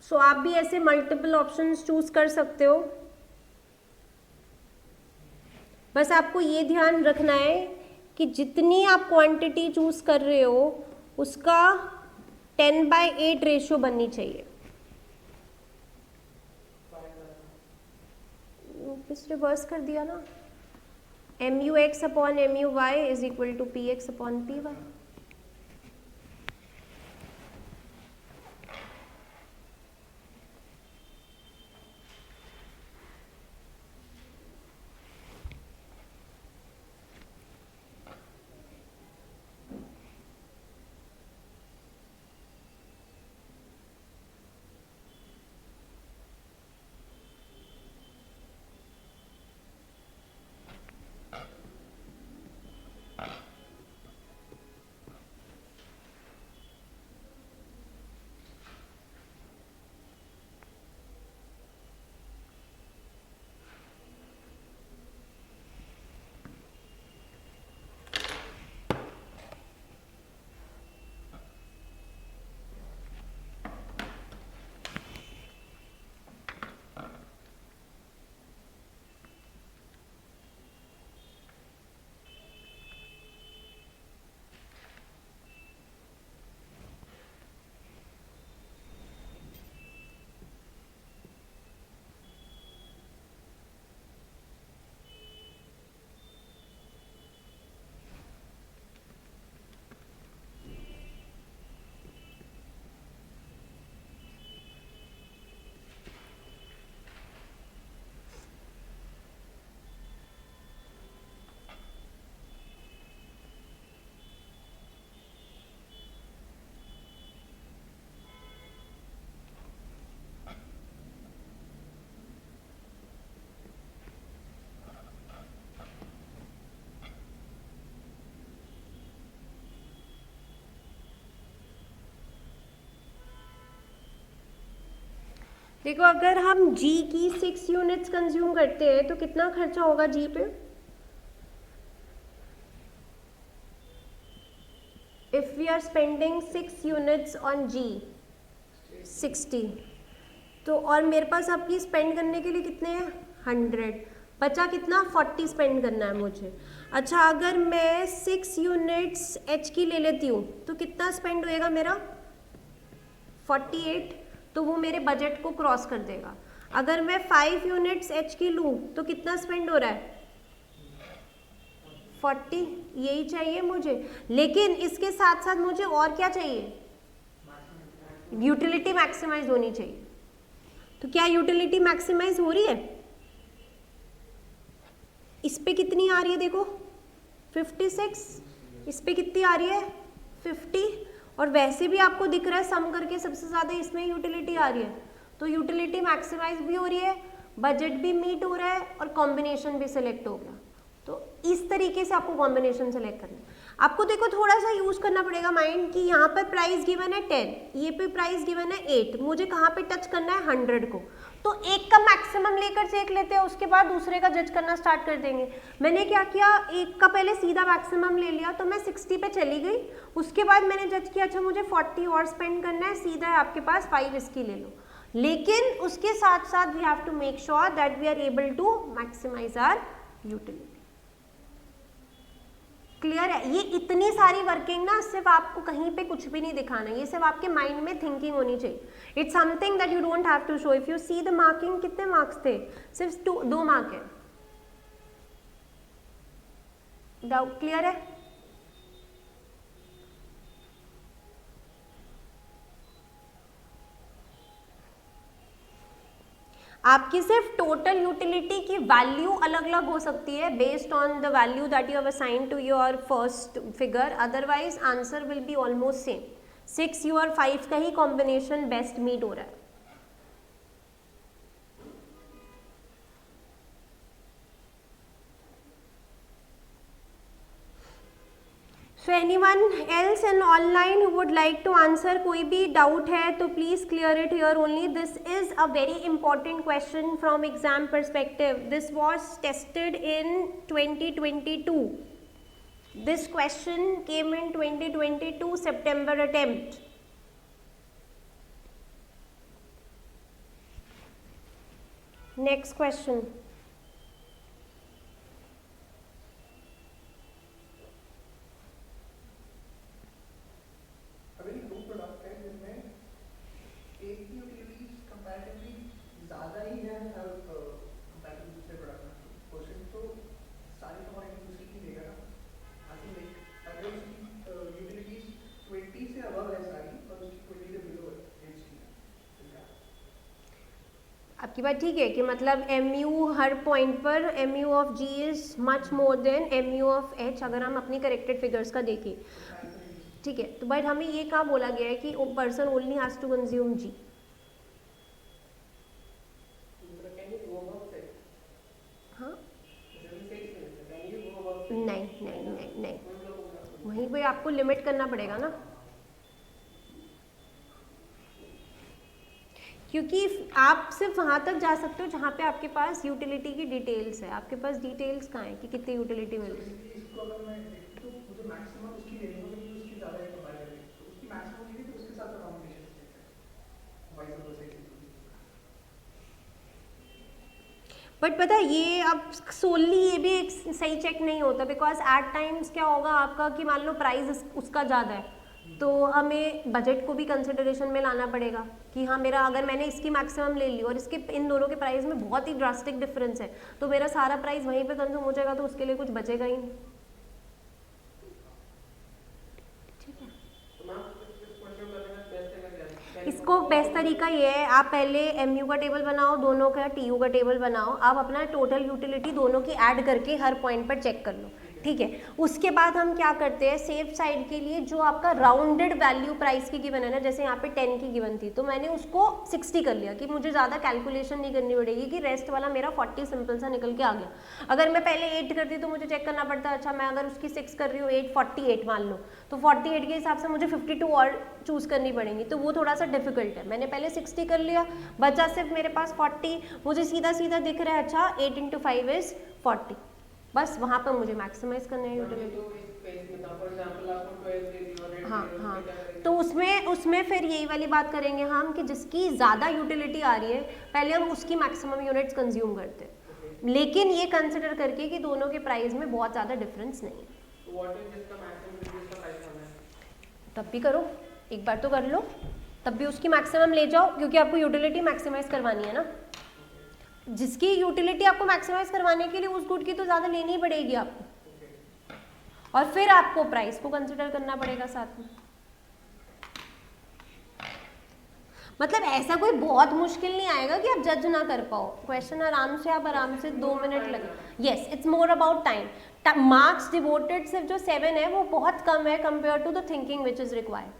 A: So आप भी ऐसे मल्टीपल ऑप्शंस चूज कर सकते हो. बस आपको ये ध्यान रखना है कि जितनी आप क्वांटिटी चूज कर रहे हो उसका 10/8 रेशियो बननी चाहिए. इस रिवर्स कर दिया ना, MUX/MUY is equal to PX/PY. देखो अगर हम G की 6 यूनिट्स कंज्यूम करते हैं तो कितना खर्चा होगा G पे? If we are spending 6 units on G 60, तो और मेरे पास आपकी स्पेंड करने के लिए कितने हैं? 100. बचा कितना? 40 स्पेंड करना है मुझे. अच्छा अगर मैं 6 यूनिट्स H की ले लेती हूँ तो कितना स्पेंड होएगा मेरा? 48. तो वो मेरे बजट को क्रॉस कर देगा. अगर मैं 5 यूनिट्स H की लूँ तो कितना स्पेंड हो रहा है? 40. यही चाहिए मुझे, लेकिन इसके साथ साथ मुझे और क्या चाहिए? यूटिलिटी मैक्सिमाइज होनी चाहिए. तो क्या यूटिलिटी मैक्सिमाइज हो रही है? इस पे कितनी आ रही है देखो 56, इस पे कितनी आ रही है 50, और वैसे भी आपको दिख रहा है सम करके सबसे ज़्यादा इसमें यूटिलिटी आ रही है. तो यूटिलिटी मैक्सिमाइज भी हो रही है, बजट भी मीट हो रहा है और कॉम्बिनेशन भी सिलेक्ट हो गया. तो इस तरीके से आपको कॉम्बिनेशन सेलेक्ट करना है. आपको देखो थोड़ा सा यूज करना पड़ेगा माइंड कि यहाँ पर प्राइस गिवन है 10, ये पे प्राइस गिवन है 8, मुझे कहाँ पे टच करना है 100 को. तो एक का मैक्सिमम लेकर चेक लेते हैं, उसके बाद दूसरे का जज करना स्टार्ट कर देंगे. मैंने क्या किया, एक का पहले सीधा मैक्सिमम ले लिया तो मैं 60 पे चली गई. उसके बाद मैंने जज किया अच्छा मुझे 40 और स्पेंड करना है, सीधा है आपके पास 5 इसकी ले लो. लेकिन उसके साथ साथ we have to make sure that we are able to maximise our utility. Clear है? ये इतनी सारी वर्किंग ना सिर्फ आपको कहीं पे कुछ भी नहीं दिखाना, ये सिर्फ आपके माइंड में थिंकिंग होनी चाहिए. It's something that you don't have to show. If you see the marking, कितने मार्क्स थे? सिर्फ 2 मार्क है. डाउट क्लियर है? आपकी सिर्फ टोटल यूटिलिटी की वैल्यू अलग अलग हो सकती है based on the value that you have assign to your first figure, otherwise answer will be almost same. 6 और 5 का ही कॉम्बिनेशन बेस्ट मीट हो रहा है. So anyone else in online who would like to answer? कोई भी doubt है तो please clear it here only. This is a very important question from exam perspective. This was tested in 2022. This question came in 2022 September attempt. Next question.
C: अभी दो product है जिनमें एक की यूटिलिटीज कंपैरेटिवली ज़्यादा ही है कंपैरेटिव दूसरे प्रोडक्ट में. क्वेश्चन तो सारी कमोडिटी दूसरी की देगा ना. आई थिंक लाइक अगर उसकी यूटिलिटीज 20 से अबव है सारी और उसकी 20 से बिलो है एच की.
A: आपकी बात ठीक है कि मतलब mu हर पॉइंट पर mu of g is much more than mu of h, अगर हम अपनी करेक्टेड फिगर्स का देखें. ठीक है, तो बट हमें ये कहाँ बोला गया है कि person only has to consume g. हाँ, नहीं नहीं नहीं नहीं, वहीं पे आपको लिमिट करना पड़ेगा ना, क्योंकि आप सिर्फ वहाँ तक जा सकते हो जहाँ पे आपके पास यूटिलिटी की डिटेल्स है. आपके पास डिटेल्स कहाँ है कि कितनी यूटिलिटी मिल रही है.
C: इसको अगर मैं देखूं तो मुझे मैक्सिमम उसकी लेनी होगी क्योंकि उसकी ज़्यादा है कंपेयर करके. तो उसकी मैक्सिमम लेनी तो उसके साथ कॉम्बिनेशन वाइस वर्सा.
A: बट पता है ये अब सोली ये भी एक सही चेक नहीं होता, बिकॉज एट टाइम्स क्या होगा आपका कि मान लो प्राइस उसका ज़्यादा है तो हमें बजट को भी कंसिडरेशन में लाना पड़ेगा कि हाँ मेरा अगर मैंने इसकी मैक्सिमम ले ली और इसके इन दोनों के प्राइस में बहुत ही ड्रास्टिक डिफरेंस है तो मेरा सारा प्राइस वहीं पे कंज्यूम हो जाएगा, तो उसके लिए कुछ बचेगा ही नहीं. ठीक है, इसको बेस्ट तरीका ये है, आप पहले MU का टेबल बनाओ, दोनों का TU का टेबल बनाओ, आप अपना टोटल यूटिलिटी दोनों की ऐड करके हर पॉइंट पर चेक कर लो. ठीक है, उसके बाद हम क्या करते हैं सेफ साइड के लिए जो आपका राउंडेड वैल्यू प्राइस की गिवन है ना, जैसे यहाँ पे 10 की गिवन थी तो मैंने उसको 60 कर लिया कि मुझे ज़्यादा कैलकुलेशन नहीं करनी पड़ेगी कि रेस्ट वाला मेरा 40 सिंपल सा निकल के आ गया. अगर मैं पहले 8 करती तो मुझे चेक करना पड़ता, अच्छा मैं अगर उसकी 6 कर रही हूँ 8 48 मान लो, तो 48 के हिसाब से मुझे 52 और चूज़ करनी पड़ेंगी, तो वो थोड़ा सा डिफिकल्ट है. मैंने पहले 60 कर लिया, बचा सिर्फ मेरे पास 40, मुझे सीधा सीधा दिख रहा है अच्छा 8 × 5 इज़ 40, बस वहाँ पर मुझे मैक्सिमाइज करना है यूटिलिटी. हाँ हाँ, तो उसमें फिर यही वाली बात करेंगे हम कि जिसकी ज़्यादा यूटिलिटी आ रही है पहले हम उसकी मैक्सिमम यूनिट्स कंज्यूम करते हैं, लेकिन ये कंसिडर करके कि दोनों के प्राइस में बहुत ज़्यादा डिफरेंस नहीं है. तब भी करो, एक बार तो कर लो, तब भी उसकी मैक्सिमम ले जाओ क्योंकि आपको यूटिलिटी मैक्सिमाइज करवानी है ना. जिसकी यूटिलिटी आपको मैक्सिमाइज करवाने के लिए उस गुड की तो ज़्यादा लेनी ही पड़ेगी आपको, और फिर आपको प्राइस को कंसिडर करना पड़ेगा साथ में. मतलब ऐसा कोई बहुत मुश्किल नहीं आएगा कि आप जज ना कर पाओ. क्वेश्चन आराम से 2 मिनट लगे. Yes, it's more about time. Marks devoted सिर्फ जो 7 है वो बहुत कम है compare to the thinking which is required.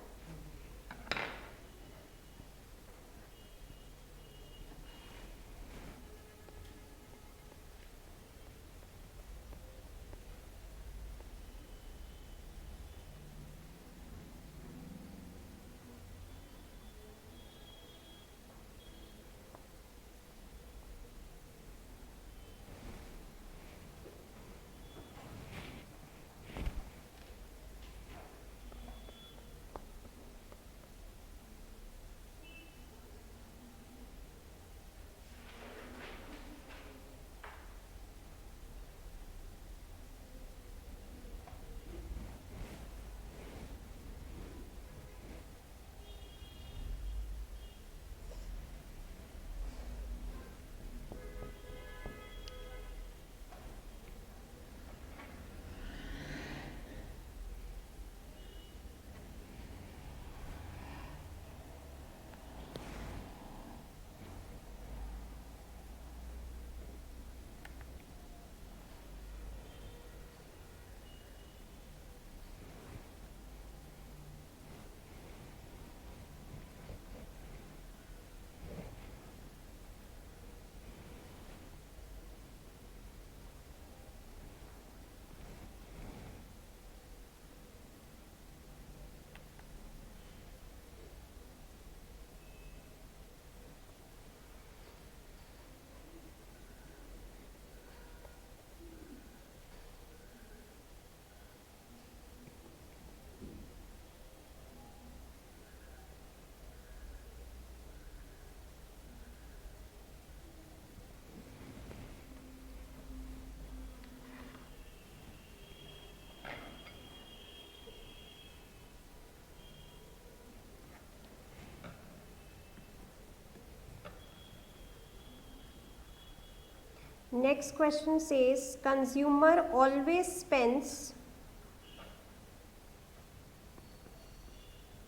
A: Next question says consumer always spends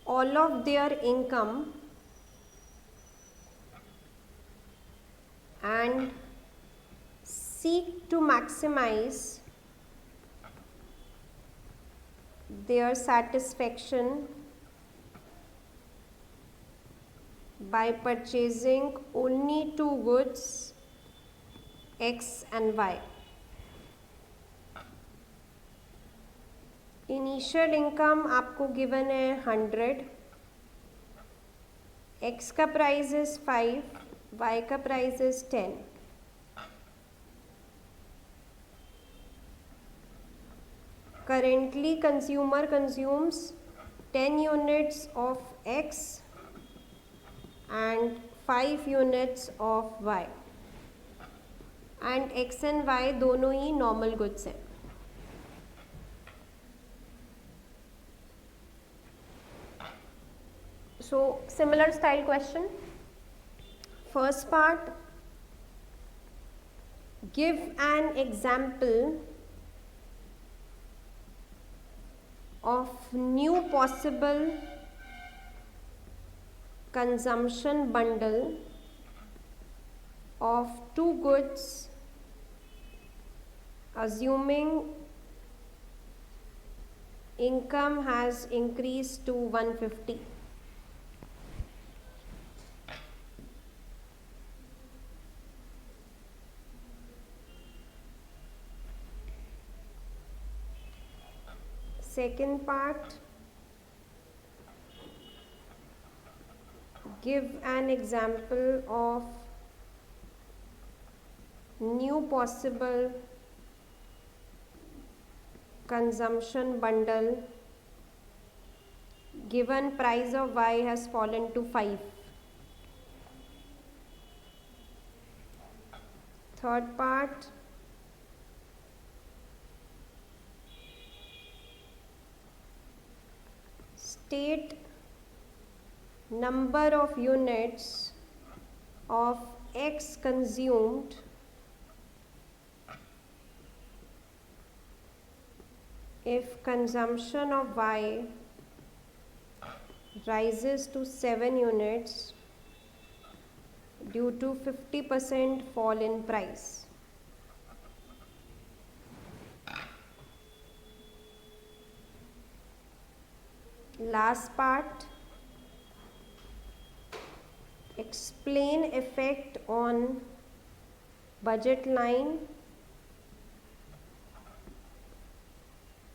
A: all of their income and seek to maximize their satisfaction by purchasing only two goods X and Y. Initial income आपको given है 100, X का price is 5, Y का price is 10. Currently consumer consumes 10 units of X and 5 units of Y. And X and Y दोनों ही normal goods हैं. So similar style question. First part, give an example of new possible consumption bundle of two goods assuming income has increased to 150. Second part, give an example of new possible consumption bundle given price of Y has fallen to 5. Third part, state number of units of X consumed if consumption of Y rises to 7 units due to 50% fall in price. Last part, explain effect on budget line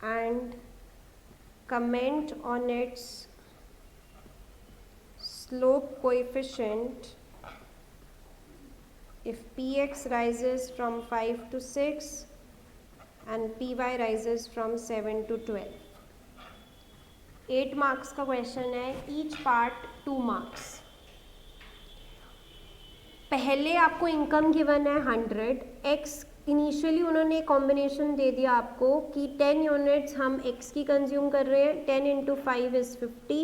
A: and comment on its slope coefficient if Px rises from 5 to 6 and Py rises from 7 to 12. 8 marks का question है, each part 2 marks. पहले आपको income given है 100, x initially उन्होंने combination दे दिया आपको कि 10 units हम एक्स की कंज्यूम कर रहे हैं, 10 इंटू 5 इज़ 50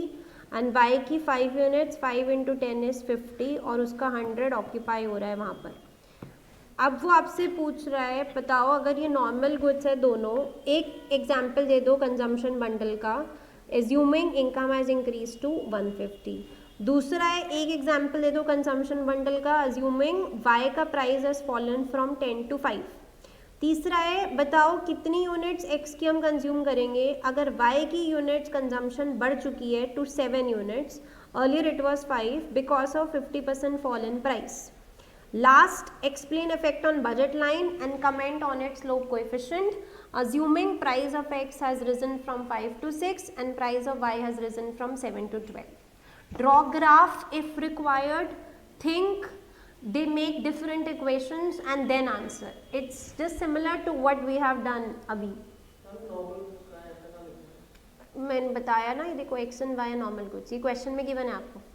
A: एंड वाई की 5 यूनिट्स 5 इंटू 10 इज़ 50 और उसका 100 ऑक्यूपाई हो रहा है वहाँ पर. अब वो आपसे पूछ रहा है बताओ अगर ये नॉर्मल गुड्स है दोनों, एक एग्जाम्पल दे दो कंजम्पशन बंडल का assuming income has increase to 150. दूसरा है एक एग्जाम्पल दे दो कंजम्पशन बंडल का अज्यूमिंग वाई का price has fallen from 10 to 5. तीसरा है बताओ कितनी यूनिट्स एक्स की हम कंज्यूम करेंगे अगर वाई की यूनिट्स कंजम्पशन बढ़ चुकी है to 7 units, earlier it was 5 because of 50% fall in price. Last, explain effect on budget line and comment on its slope coefficient assuming price of X has risen from 5 to 6 and price of Y has risen from 7 to 12. Draw graph if required, think, they make different equations and then answer. It's just similar to what we have done अभी. मैंने बताया ना, ये देखो X and Y normal कुछ, ये question में given है आपको.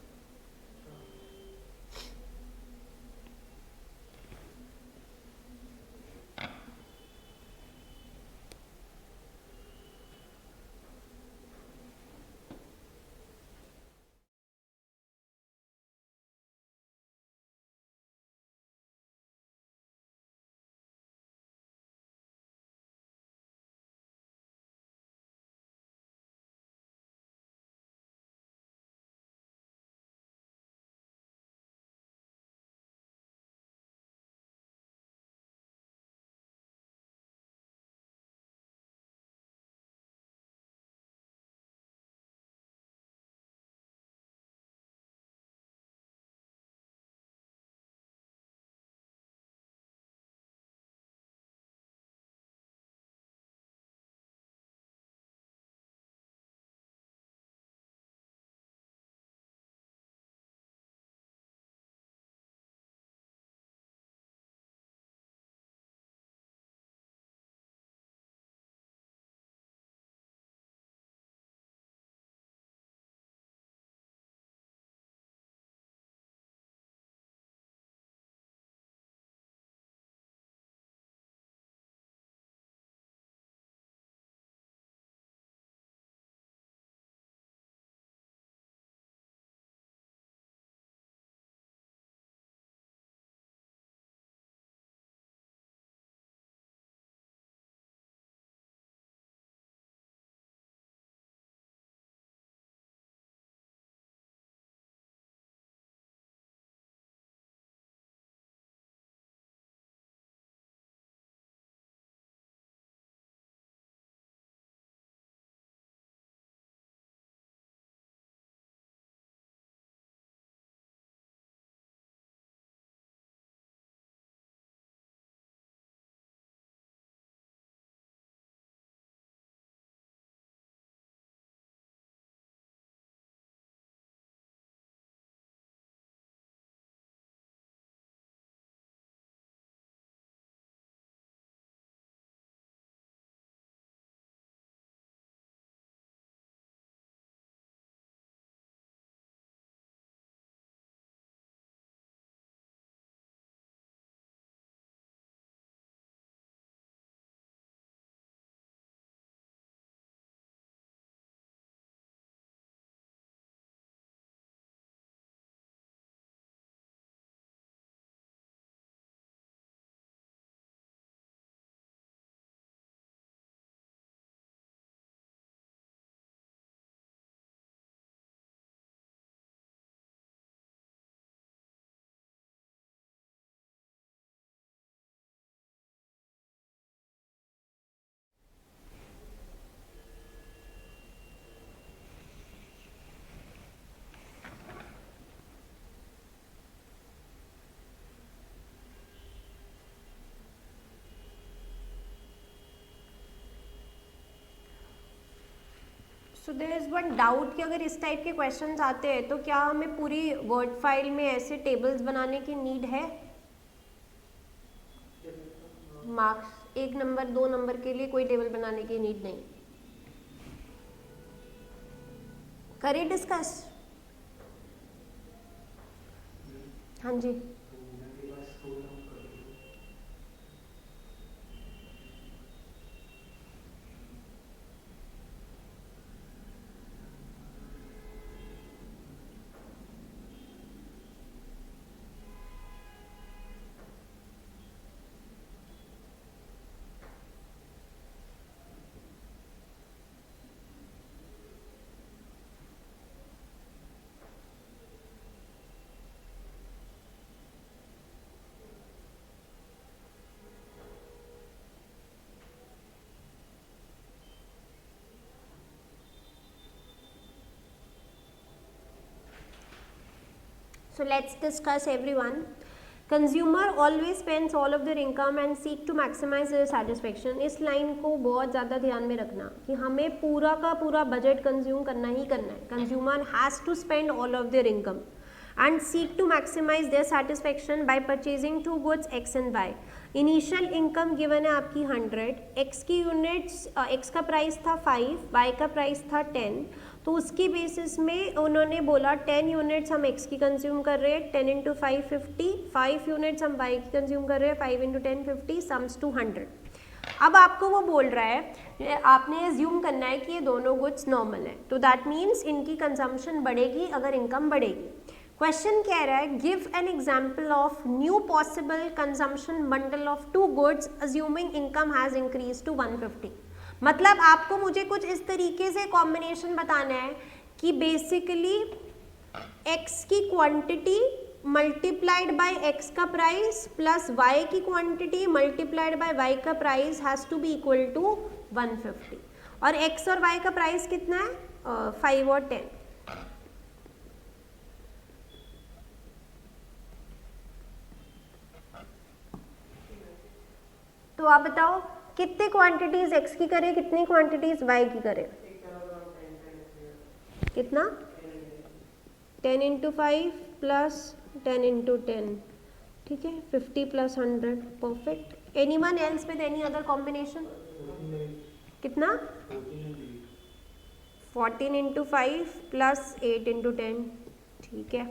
A: So there is one doubt कि अगर इस टाइप के क्वेश्चंस आते हैं तो क्या हमें पूरी वर्ड फाइल में ऐसे टेबल्स बनाने की नीड है? मार्क्स 1 नंबर 2 नंबर के लिए कोई टेबल बनाने की नीड नहीं। करें डिस्कस? हाँ जी। So let's discuss everyone. Consumer always spends all of their income and seek to maximize their satisfaction. इस लाइन को बहुत ज़्यादा ध्यान में रखना कि हमें पूरा का पूरा बजट कंज्यूम करना ही करना है. Consumer has to spend all of their income and seek to maximize their satisfaction by purchasing two goods X and Y. Initial income given है आपकी 100, X की यूनिट्स, X का प्राइस था 5, Y का price था 10. तो उसकी बेसिस में उन्होंने बोला 10 यूनिट्स हम X की कंज्यूम कर रहे हैं, 10 इंटू 5 50, 5 यूनिट्स हम Y की कंज्यूम कर रहे हैं, 5 इंटू 10 50, सम्स टू 100. अब आपको वो बोल रहा है, आपने एज्यूम करना है कि ये दोनों गुड्स नॉर्मल है, तो दैट मीन्स इनकी कंजम्पशन बढ़ेगी अगर इनकम बढ़ेगी. क्वेश्चन कह रहा है give an example of new possible consumption bundle of two goods assuming income has increase to 150. मतलब आपको मुझे कुछ इस तरीके से कॉम्बिनेशन बताना है कि बेसिकली x की क्वांटिटी मल्टीप्लाइड बाय x का प्राइस प्लस y की क्वांटिटी मल्टीप्लाइड बाय y का price has to be equal to 150. और x और y का प्राइस कितना है? 5 और 10. तो आप बताओ कितने क्वांटिटीज x की करें, कितनी क्वांटिटीज y की करें? कितना? 10 इंटू 5 प्लस 10 इंटू 10. ठीक है, 50 plus 100. Perfect. Anyone else with any other combination? कितना? 14 इंटू 5 प्लस 8 इंटू 10. ठीक है,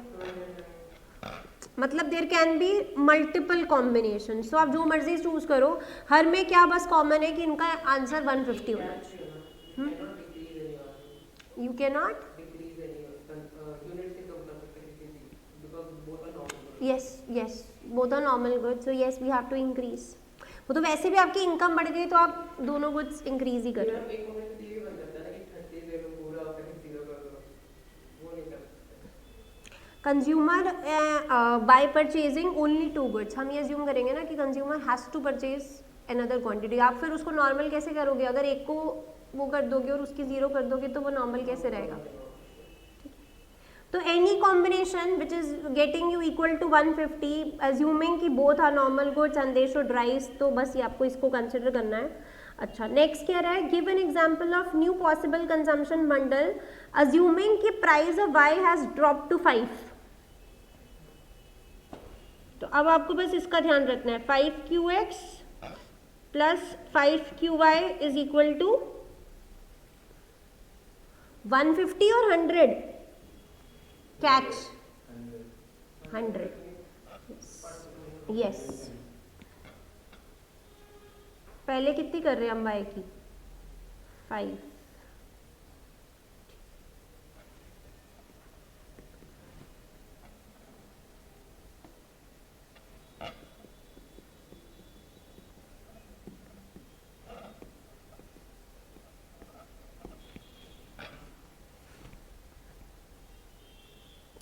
A: मतलब there can be multiple combination. So आप जो मर्जी चूज करो, हर में क्या बस कॉमन है कि इनका आंसर 150 होना चाहिए. You can not. Yes both are normal goods, so yes we have to increase. वो तो वैसे भी आपकी इनकम बढ़ गई तो आप दोनों गुड्स इंक्रीज ही कर रहे हो. Consumer by purchasing only two goods. हम ये अज्यूम करेंगे ना कि consumer has to purchase another quantity. आप फिर उसको नॉर्मल कैसे करोगे? अगर एक को वो कर दोगे और उसकी जीरो कर दोगे तो वो नॉर्मल कैसे रहेगा? तो any combination which is getting you equal to 150 assuming कि both are normal goods and they should rise, तो बस ये आपको इसको कंसिडर करना है. अच्छा, नेक्स्ट क्या रहा है? Give an example of new possible consumption bundle assuming कि price of Y has drop to 5. तो अब आपको बस इसका ध्यान रखना है, 5qx plus 5qy is equal to 150 और 100. कैच 100. यस. पहले कितनी कर रहे हैं हम y की? 5.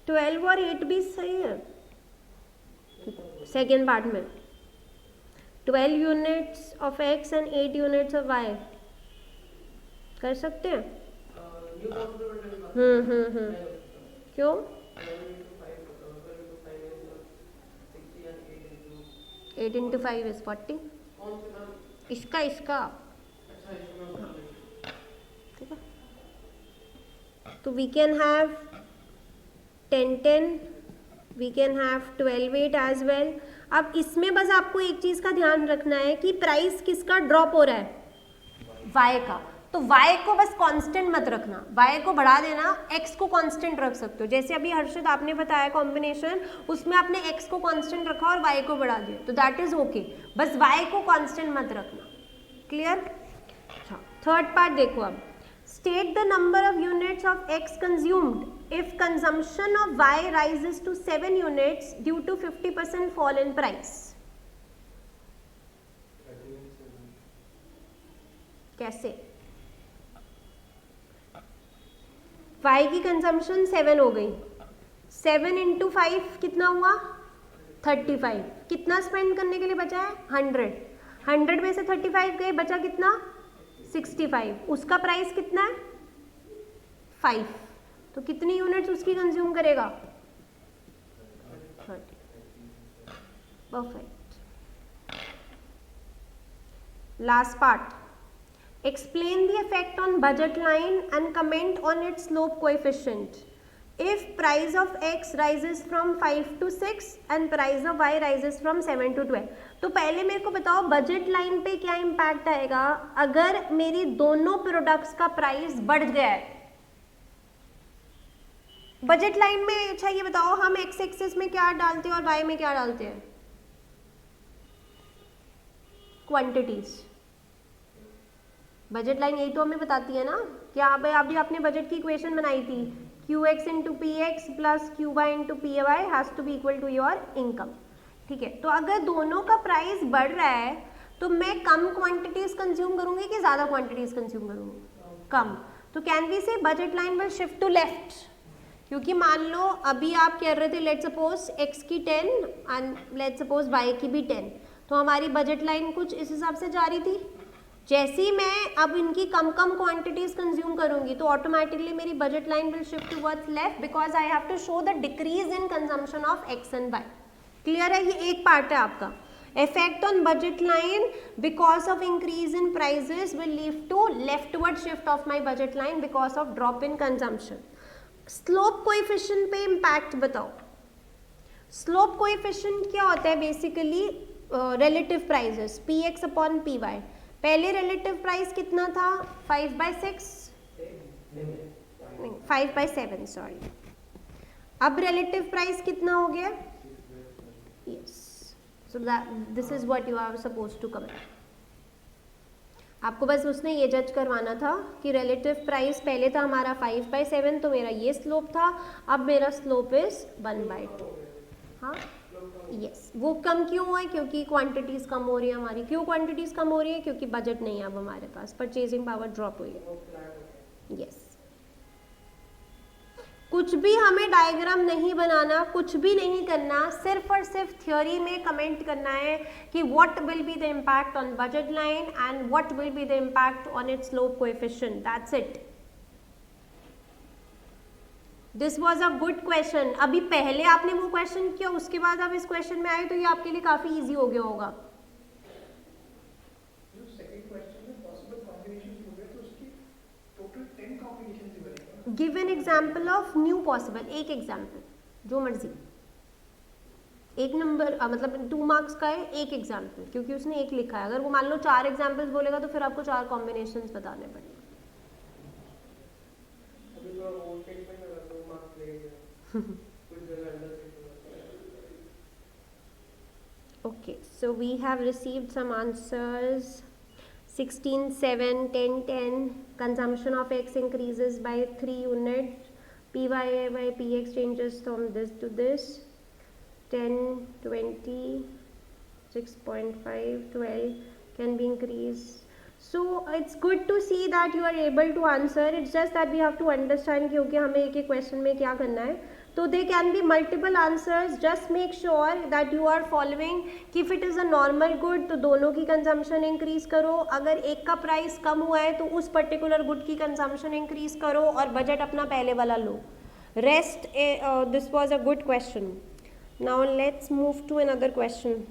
A: 12 और 8 भी सही है. सेकेंड पार्ट में 12 units of x and 8 units of y कर सकते हैं. क्यों? 8 इंटू 5 इज 40. इसका ठीक है. तो we can have 10-10, we can have 12-8 as well. अब इसमें बस आपको एक चीज़ का ध्यान रखना है कि प्राइस किसका ड्रॉप हो रहा है, y का. तो y को बस कांस्टेंट मत रखना, y को बढ़ा देना, x को कांस्टेंट रख सकते हो. जैसे अभी हर्षित आपने बताया कॉम्बिनेशन, उसमें आपने x को कांस्टेंट रखा और y को बढ़ा दिया, तो दैट इज ओके. बस y को कांस्टेंट मत रखना. क्लियर? अच्छा, थर्ड पार्ट देखो अब. State the number of units of x consumed if consumption of y rises to 7 units due to 50% fall in price. कैसे? y की कंजम्पशन 7 हो गई, 7 इंटू 5 कितना हुआ, 35. कितना स्पेंड करने के लिए बचा है, 100. 100 में से 35 गए, बचा कितना, 65. उसका प्राइस कितना है, 5. तो कितनी यूनिट्स उसकी कंज्यूम करेगा, 30. Perfect. Last part. Explain the effect on budget line and comment on its slope coefficient. If price of x rises from 5 to 6 and price of y rises from 7 to 12. तो पहले मेरे को बताओ budget line पे क्या impact आएगा अगर मेरी दोनों प्रोडक्ट्स का प्राइस बढ़ गया है. बजट लाइन में अच्छा ये बताओ हम x एक्सिस में क्या डालते हैं और y में क्या डालते हैं, क्वांटिटीज. बजट लाइन यही तो हमें बताती है ना कि अभी आपने बजट की इक्वेशन बनाई थी, QX into p x plus QY into p y has to be equal to your income. ठीक है, तो अगर दोनों का प्राइस बढ़ रहा है तो मैं कम क्वांटिटीज कंज्यूम करूंगी कि ज़्यादा क्वांटिटीज कंज्यूम करूंगी, कम. तो can we say budget line will shift to left, क्योंकि मान लो अभी आप कह रहे थे लेट सपोज x की 10 एंड लेट सपोज y की भी 10, तो हमारी बजट लाइन कुछ इस हिसाब से जा रही थी. जैसे ही मैं अब इनकी कम क्वांटिटीज कंज्यूम करूंगी तो ऑटोमेटिकली मेरी budget line will shift towards left because I have to show the decrease in consumption of x and y. Clear है? ये एक पार्ट है आपका. Effect on budget line because of increase in prices will lead to leftward shift of my budget line because of drop in consumption. Slope coefficient पे impact बताओ. Slope coefficient क्या होता है? Basically relative prices p x upon P Y. पहले relative price कितना था, 5/6 नहीं 5/7 sorry. अब रिलेटिव प्राइस कितना हो गया, yes. So this is what you are suppose to cover. आपको बस उसने ये जज करवाना था कि रिलेटिव प्राइस पहले था हमारा 5/7, तो मेरा ये स्लोप था, अब मेरा स्लोप इज 1/2. हाँ यस. वो कम क्यों हुआ है? क्योंकि क्वांटिटीज कम हो रही है हमारी. क्यों क्वांटिटीज कम हो रही है? क्योंकि बजट नहीं है अब हमारे पास, परचेजिंग पावर ड्रॉप हुई है. यस. कुछ भी हमें डायग्राम नहीं बनाना, कुछ भी नहीं करना, सिर्फ और सिर्फ थ्योरी में कमेंट करना है कि what will be the impact on budget line and what will be the impact on it's slope coefficient. That's it. This was a good question. अभी पहले आपने वो क्वेश्चन किया, उसके बाद आप इस क्वेश्चन में आए, तो ये आपके लिए काफी इजी हो गया होगा. Give an example of new possible. एक एग्जाम्पल, जो मर्जी, एक नंबर मतलब 2 मार्क्स का है, एक एग्जाम्पल, क्योंकि उसने एक लिखा है. अगर वो मान लो 4 एग्जाम्पल्स बोलेगा तो फिर आपको 4 कॉम्बिनेशंस बताने पड़ेंगे. Okay, so we have received some answers. 16, 7, 10, 10. Consumption of X increases by 3 units. Py by Px changes from this to this. 10, 20, 6.5, 12 can be increased. So it's good to see that you are able to answer. It's just that we have to understand क्योंकि हमें एक एक question में क्या करना है. तो they can be multiple answers. Just make sure that you are following कि if it is a normal good तो दोनों की कंजम्पशन इंक्रीज करो. अगर एक का प्राइस कम हुआ है तो उस पर्टिकुलर गुड की कंजम्पशन इंक्रीज करो और बजट अपना पहले वाला लो. Rest this was a good question. Now let's move to another question.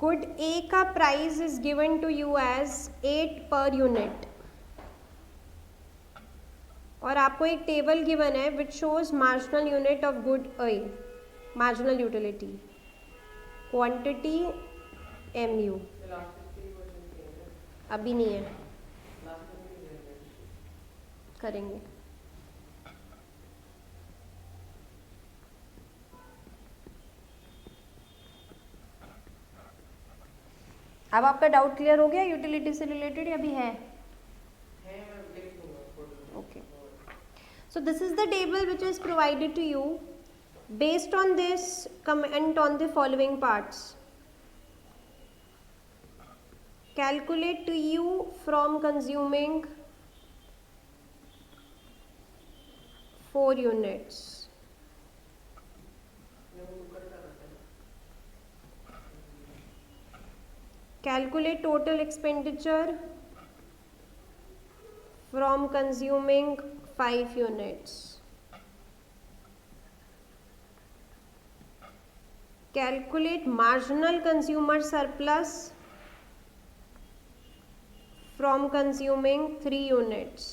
A: Good A का price is given to you as 8 per unit और आपको एक टेबल गिवन है which shows marginal unit of good A, marginal utility, quantity MU।
B: Last की question किया है,
A: अभी नहीं है,
B: लास्ट में भी है।
A: करेंगे। अब आपका डाउट क्लियर हो गया यूटिलिटी से रिलेटेड या भी है?
B: मैं लिख दूंगा।
A: Okay. So this is the table which is provided to you. Based on this, comment on the following parts. Calculate TU from consuming 4 units. Calculate total expenditure from consuming 5 units. Calculate marginal consumer surplus from consuming 3 units.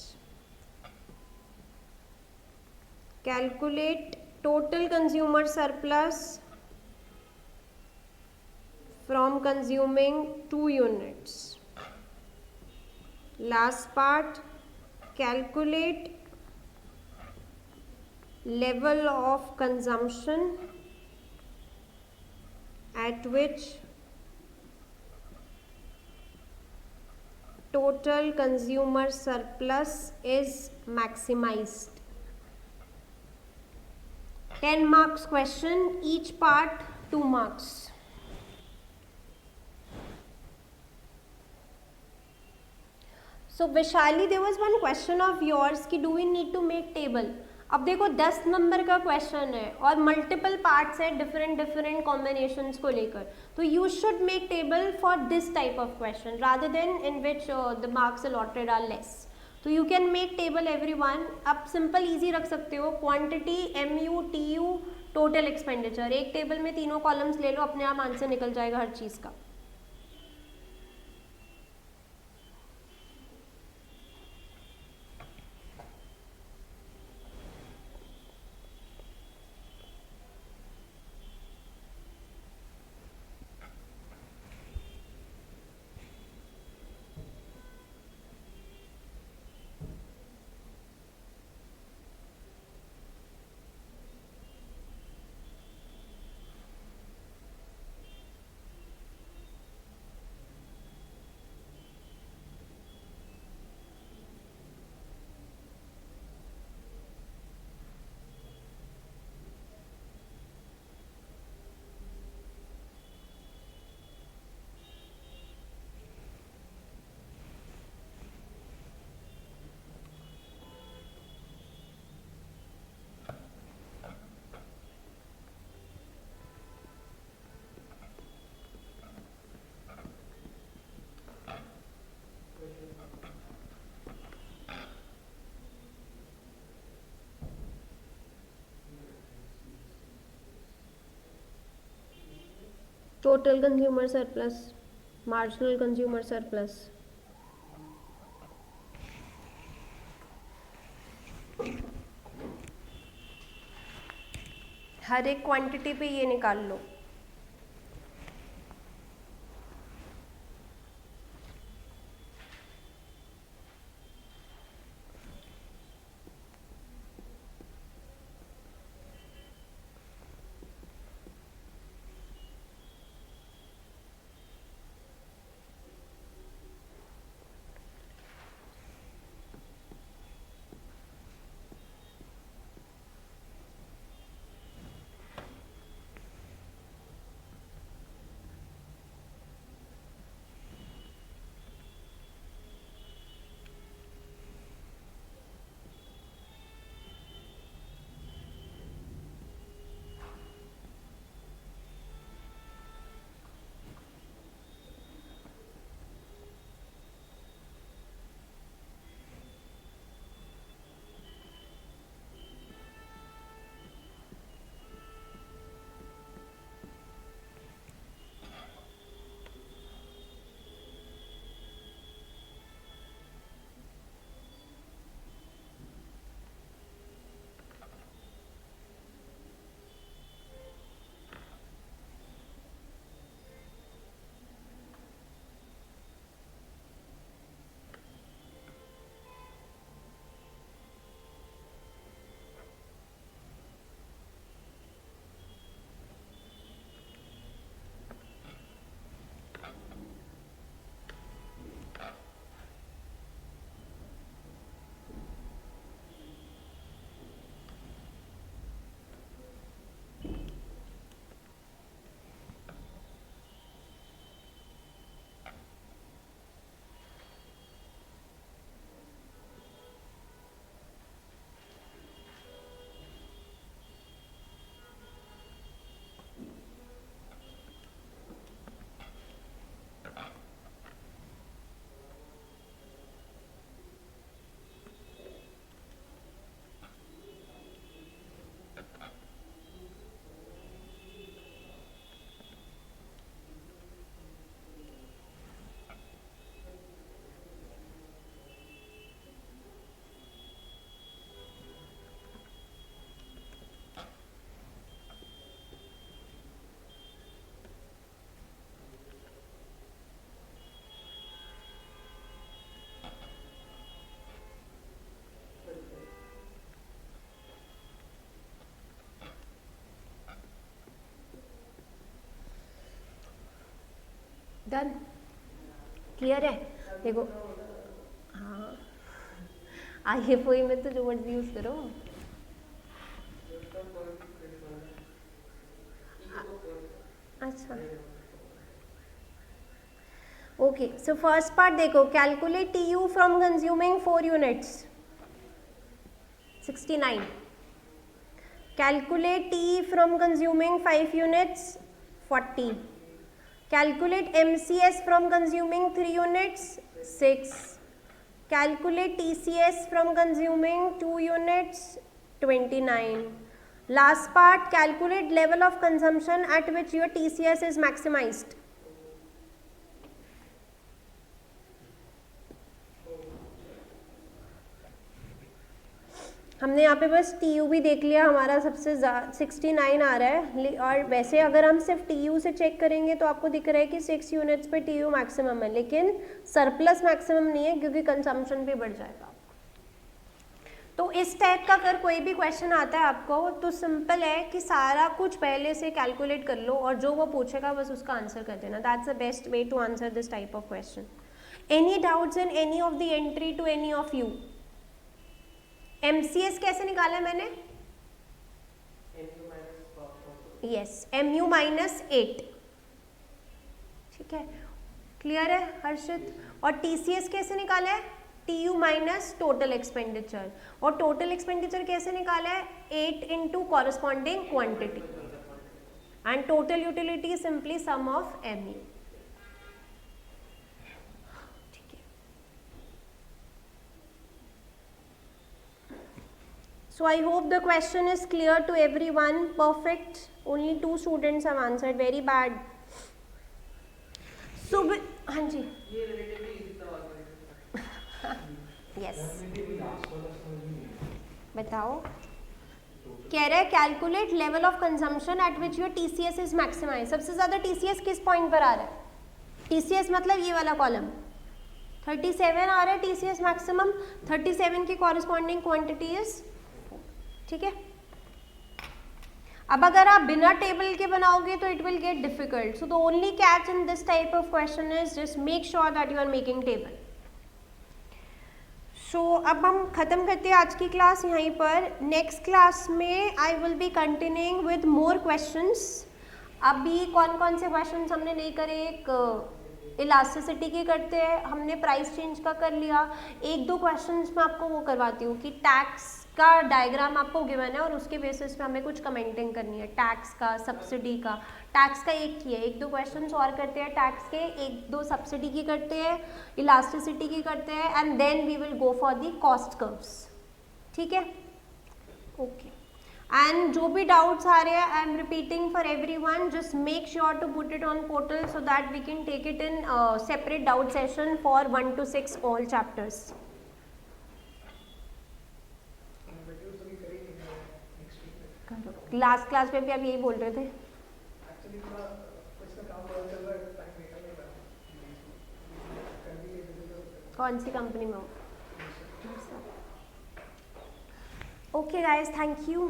A: Calculate total consumer surplus from consuming 2 units. Last part, calculate level of consumption at which total consumer surplus is maximized. 10 marks question, each part 2 marks. So Vishali, there was one question of yours कि do we need to make table? अब देखो 10 number का question है और multiple parts है different combinations को लेकर, तो you should make table for this type of question rather than in which the marks allotted are less. तो you can make table everyone. आप सिंपल इजी रख सकते हो, quantity, MU, TU, total expenditure. एक table में तीनों columns ले लो, अपने आप आंसर निकल जाएगा हर चीज़ का. Total consumer surplus, marginal consumer surplus. हर एक क्वांटिटी पे ये निकाल लो. डन, क्लियर है? देखो हाँ, IFOE में तो जो वर्ड यूज करो। अच्छा ओके, सो फर्स्ट पार्ट देखो, calculate TU from consuming 4 units 69, calculate TE from consuming 5 units 40, calculate MCS from consuming 3 units 6, calculate TCS from consuming 2 units 29, last part calculate level of consumption at which your TCS is maximized. हमने यहाँ पे बस TU भी देख लिया, हमारा सबसे 69 आ रहा है, और वैसे अगर हम सिर्फ TU से चेक करेंगे तो आपको दिख रहा है कि 6 यूनिट्स पे TU मैक्सिमम है, लेकिन सरप्लस मैक्सिमम नहीं है क्योंकि कंजम्पशन भी बढ़ जाएगा। तो इस टाइप का अगर कोई भी क्वेश्चन आता है आपको तो सिंपल है कि सारा कुछ पहले से कैलकुलेट कर लो और जो वो पूछेगा बस उसका आंसर कर देना। That's the best way to answer this type of question. Any doubts in any of the entry to any of you? MCS कैसे निकाला है मैंने? यस, MU -8, ठीक है, क्लियर है हर्षित? और TCS कैसे निकाला है? TU माइनस टोटल एक्सपेंडिचर, और टोटल एक्सपेंडिचर कैसे निकाला है? 8 into corresponding quantity, and total utility simply some of MU। So I hope the question is clear to everyone. Perfect. Only 2 students have answered. Very bad. So हाँ जी,
B: ये relatively easy था।
A: yes. बताओ, कह रहा है calculate level of consumption at which your TCS is maximise. सबसे ज्यादा TCS किस पॉइंट पर आ रहा है? TCS मतलब ये वाला कॉलम 37 आ रहा है TCS मैक्सिमम, 37 की कॉरस्पॉन्डिंग क्वांटिटी इज, ठीक है। अब अगर आप बिना टेबल के बनाओगे तो it will get difficult, so the only catch in this type of question is just make sure that you are making table. So अब हम खत्म करते हैं आज की क्लास यहीं पर। नेक्स्ट क्लास में I will be continuing with more questions. अभी कौन कौन से क्वेश्चंस हमने नहीं करे? एक इलास्टिसिटी के करते हैं, हमने प्राइस चेंज का कर लिया। 1-2 क्वेश्चंस मैं आपको वो करवाती हूँ कि टैक्स का डायग्राम आपको गिवन है और उसके बेसिस पे हमें कुछ कमेंटिंग करनी है, टैक्स का, सब्सिडी का। टैक्स का एक ही है, 1-2 क्वेश्चंस और करते हैं टैक्स के, 1-2 सब्सिडी की करते हैं, इलास्टिसिटी की करते हैं, and then we will go for the cost curves, ठीक है? ओके, एंड जो भी डाउट्स आ रहे हैं I am repeating for everyone, just make sure to put it on portal so that we can take it in separate doubt session for 1 to 6 all chapters. Last class में भी आप यही बोल रहे थे।
C: एक्चुअली थोड़ा कुछ का काम और चल रहा है, टाइम निकल नहीं रहा।
A: कौन सी कंपनी में हो? Okay guys, thank you.